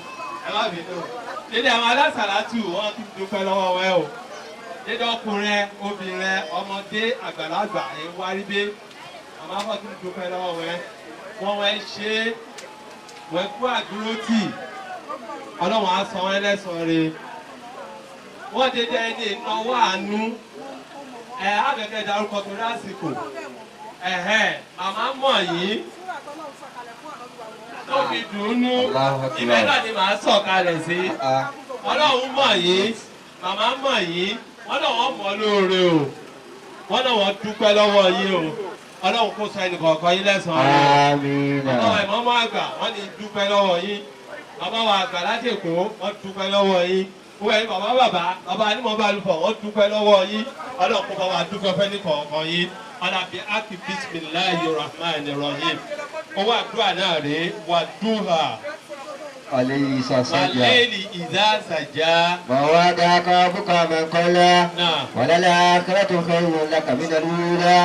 ẹ má bínú o. Dédé àwọn alásàlátù, wọ́n ti dúpẹ́ lọ́wọ́ wẹ́ o. Dédé ọkùnrin, obìnrin, ọmọdé, àgbàlagbà, ẹ wárí bé. Màmá fọ́ ti dúpẹ́ lọ́wọ́ wẹ́. Wọ́n wẹ́ ṣe wẹ́ kú àdúró tì. Ọlọ́run á san wọ́n lẹ́san re. Wọ́n dédé ẹni ìnáwó àánú. Àbẹ̀kẹ́ darúkọ torí àsìkò. Màmá mọ̀ yìí. Tó fi dùnú, ibẹ̀ náà ni màá sọ̀kalẹ̀ sí. Ọlọ́run mọ̀ yìí, màmá mọ̀ yìí, wọ́n náà wọ́n mọ̀ lóore o. Wọ́n náà wọ́n dúpẹ́ lọ́wọ́ yín o. Ọlọ́run kó sọ ẹnìkọ̀ọ̀kan yín lẹ́sàn-án rẹ̀. Àmín. Ọlọ́run ìmọ̀ọ́mọ́ àgbà, wọ́n ní dúpẹ́ lọ́wọ́ yín. Bàbá wa àgbà láti Èkó, wọ́n dúpẹ́ lọ́wọ́ yín. Wọ́n ẹni bàbá anímọ̀ bá lùfọ̀, wọ́n dúpẹ́ lọ́wọ́ yín. Ọlọ́run kó bá wa dúpẹ́ fẹ́ nìkọ̀ọ̀kan yín. Ọ̀nà bí ákì bismillahir rahmanir rahim. Owó àdúrà náà rèé wà dúhà. Alayhi sàṣàjà. Wàlẹ́ẹ̀lì ìdá sàjà. ووعدك ربك من قلى نعم. وللآخرة خير لك من الأولى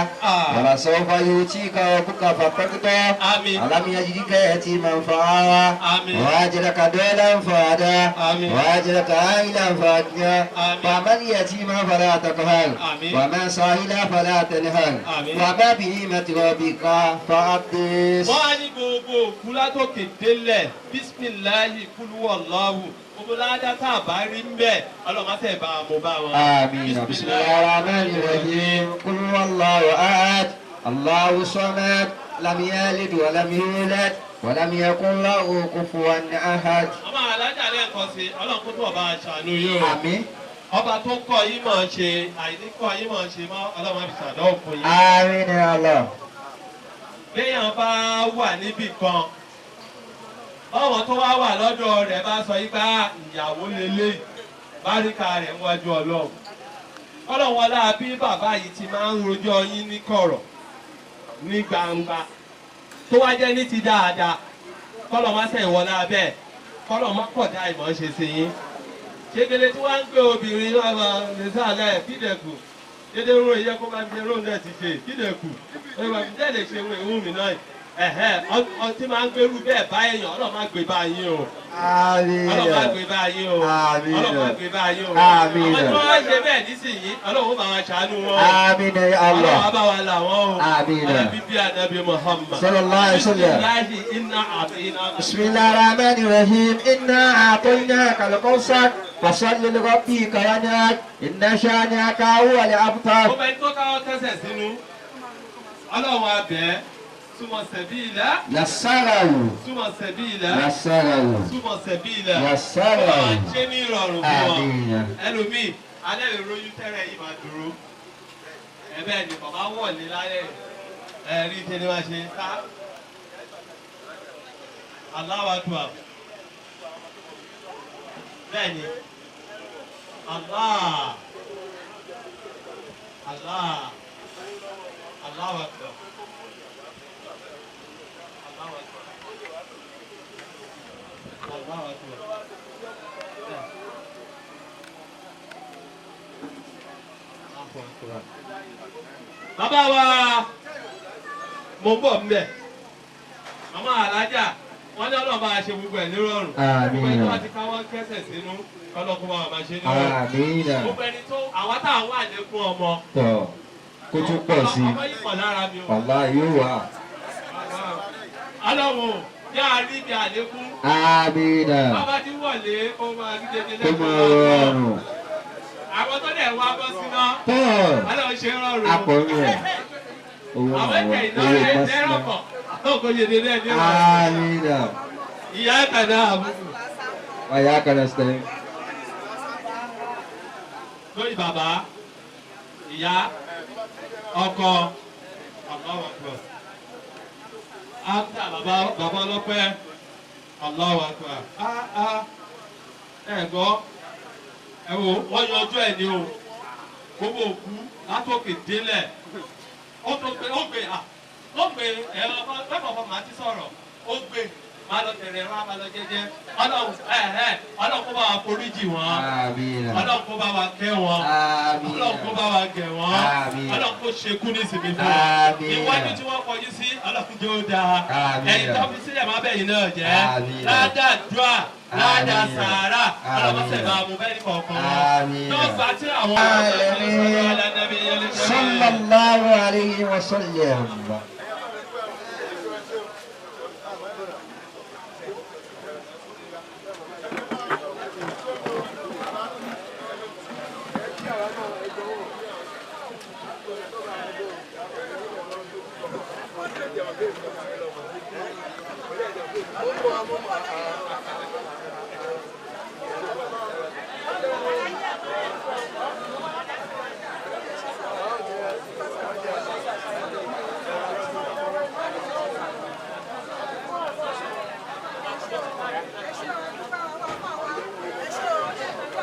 ولسوف يؤتيك ربك فترضى آمين. ألم يجدك يتيما فآوى آمين. وأجرك ضالا فهدى آمين. وأجرك عائلا فأغنى آمين. فأما اليتيم فلا تقهر آمين. ومن سائل فلا تنهر آمين. وما بنعمة ربك فحدث. Wọ́n á ní gbogbo òkú látòkè délẹ̀ bísímìlá bísímìláhì kúlúwọ̀lọ́hù gbogbo ládá tá a bá rí ń bẹ̀ ọlọ́mọṣẹ́ bá mo bá wọn. آمين بسم الله الرحمن الرحيم قل هو الله أحد الله الصمد لم يلد ولم يولد ولم يكن له كفوا أحد. ọmọ alájà lẹ́ẹ̀kan sí ọlọ́run kó tó ọba àṣàánú yìí o. àmín. ọba tó kọ yín mọ̀ ọ́n ṣe àìní kọ yín mọ̀ ọ́n ṣe mọ́ ọlọ́run á fi ṣàdánwò fún yín. àmín ya Allah. béèyàn bá wà níbì kan ọmọ tó wá wà lọ́dọ̀ rẹ̀ bá sọ yí pé ìyàwó lélẹ́yìí báríkà rẹ̀ ń wájú ọlọ́run. ọlọ́run wọlé bí bàbá yìí ti máa ń rojọ́ yín ní kọ̀rọ̀ ní gbangba tó wá jẹ́ ní ti dáadáa kọ́lọ̀ má sẹ̀ wọlé abẹ́ kọ́lọ̀ má kọ̀dá ìmọ̀ ṣe sí yín. ṣégele tí wọ́n ń gbé obìnrin lọ́wọ́ nísàlẹ̀ kídẹ̀kù dédé ró iye kó máa ń gbé róńdẹ̀ ti ṣe kídẹ̀kù ẹ̀wọ̀n ìjẹ́ lè ṣe ìwọ̀n mi náà ọtí máa ń gbérú bẹ́ẹ̀ bá èèyàn ọlọ́run má gbé bá yín o. ọlọ́run má gbé bá yín o. ọlọ́run má gbé bá yín o. àwọn tí wọ́n wá ṣe bẹ́ẹ̀ nísìnyí ọlọ́run bá wa ṣàánú wọn. àmín ya Allah. ọlọ́run bá wa là wọ́n o. àmín. bíbí ànábì Muhammad. sallallahu alaihi wasallam. bisimilahi inna àfihàn. bismillahir rahmanir rahim inna a'tainaka al-kawthar fasalli li rabbika wanhar inna shani'aka huwal abtar. ó bẹ tó káwọ́ tẹ́sẹ̀ sínú ọlọ́run abẹ́ súnmọ́ sẹ̀bíìlà. yasarahu. súnmọ́ sẹ̀bíìlà. yasarahu. súnmọ́ sẹ̀bíìlà. yasarahu. ó máa ń ṣe ní ìrọ̀rùn fún wọn. àmín. ẹlòmíì alẹ́ ìròyìn tẹ́rẹ̀ yìí máa dúró. ẹ̀bẹ̀ ni bàbá wọ̀ ní lálẹ́ ẹ̀rí tẹ́lẹ̀ máa ṣe ká. Allahu Akbar. bẹ́ẹ̀ ni Allah Allah Allahu Akbar. Bàbá wa mo ń bọ̀ mbẹ̀ màmá alájà wọ́n ní ọlọ́ọ̀bá ṣe gbogbo ẹ̀ nírọ̀rùn gbogbo ẹni tó bá ti káwọ́ kẹsẹ̀ sínú ọlọ́kùnrin wa máa ṣe nírọ̀rùn gbogbo ẹni tó àwọn táwọn wà lẹ́kún ọmọ kó tún pọ̀ sí ọmọ yìí pọ̀ lára mi o. ọ̀la yóò wà. ọlọ́run yá a rí ibi àlékún. àmín. bàbá tí wọlé ó máa rí dédé tó máa rọrùn. àwọn tó dẹ̀ wá bọ́ síná. ọlọ́run ṣe rọrùn. akọrin ẹ̀ owó àwọn àwọn ẹ̀kẹ́ owó ìnáwó bọ́sì ẹ̀rọ náà. kọ̀ ọkọ̀ yé dédé ẹ̀ ní ọ̀rọ̀. àmín. ìyá kàdá àbúrò. wàyà kàdá sẹ́yìn. lórí bàbá ìyá ọkọ Allahu Akbar. áńtà bàbá ọlọ́pẹ́ Allahu Akbar. ẹ gbọ́ ẹ wo wọ́n yanjú ẹ̀ ní o gbogbo òkú látòkè délẹ̀ ó gbé ẹ̀rọ pẹ́pọ̀ máa ti sọ̀rọ̀ ó gbé máa lọ tẹ̀lé ẹ̀rọ máa lọ jẹ́jẹ́ ọlọ́run kó bá wa foríjì wọn ọlọ́run kó bá wa kẹ́ wọn ọlọ́run kó bá wa gẹ̀ wọn ọlọ́run kó ṣekú ní ìsinmi fún wọn ìwádìí tí wọ́n kọjú sí ọlọ́run jẹ́ ó dáa ẹ̀yìn tó fi sílẹ̀ má bẹ̀yìn náà jẹ́ ládàá dùà ládàá sàárà ọlọ́mọṣẹ́ bá mú bẹ́ẹ̀ ní kọ̀ọ̀kan wọn yóò gbà tí àwọn sallallahu alayhi wa sallam.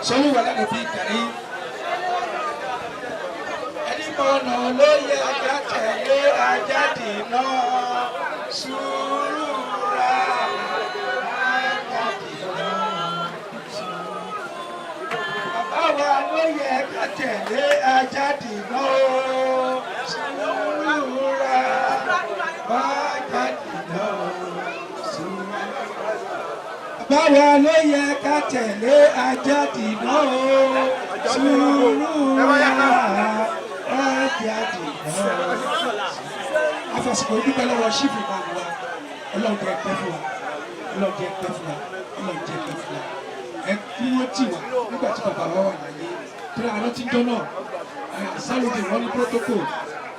sọ́nù wà lẹ́nu bí kàrí. ẹni mọ̀nà ló yẹ ká tẹ̀lé ajáde náà sùúrù ra ajáde náà sùúrù. bàbá wa ló yẹ ká tẹ̀lé ajáde náà sùúrù ra ajáde náà sùúrù. Báwa ló yẹ ká tẹ̀lé ajáde náà sùúrù ajáde náà. Afẹ̀sìkò dúpẹ́ lọ́wọ́ ṣífù náà wá ọlọ́run jẹ́ pẹ́ fún wa ọlọ́run jẹ́ pẹ́ fún wa ọlọ́run jẹ́ kí n fila ẹ kí wọ́n tì wá nígbà tí bàbá wa wà láyé tí àwọn tí ń jọ náà sálùdì wọn ní protocol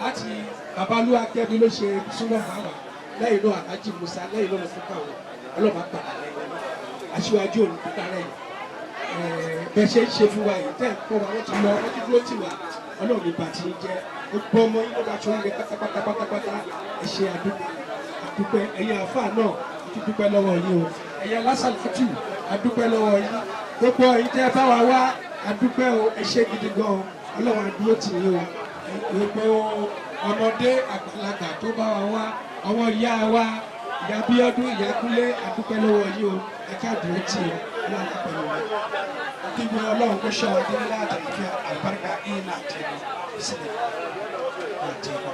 láti babalúwa kẹ́mi ló ṣe súnmọ́ àwa lẹ́yìn náà alájì musa lẹ́yìn náà lọ fún káwọn ọlọ́mà gbà aṣíwájú òní pípa rẹ̀ bẹ́ẹ̀ ṣe ń ṣe fún wa yìí tẹ́ ẹ̀ kọ́ wa wọ́n ti lọ wọ́n ti dúró tì wá ọlọ́run ìgbà tí ń jẹ́ gbogbo ọmọ yìí ló bá ṣe oríire pátápátá ẹ ṣe àdúpẹ́ ẹ̀yin àáfàá náà ti dúpẹ́ lọ́wọ́ yìí o ẹ̀yin alásàlátù àdúpẹ́ lọ́wọ́ yìí gbogbo ẹ̀yin tẹ́ ẹ bá wa wá àdúpẹ́ o ẹ ṣe gidi gan ọlọ́run àdúró tì yín o gbogbo ọmọdé àgbàlagbà tó bá wa wá àwọn ìyá wa ìyá Bíọ́dún ìyá Kúnlé àdúpẹ́ lọ́wọ́ yìí o ẹ káàdùn ó tì í ọlọ́run pẹ̀lú wa kíbi ọlọ́run kó ṣe àwọn adé láti fi àlùbáríkà yín náà tẹ̀ ẹ́ sílẹ̀ náà tẹ̀ ẹ́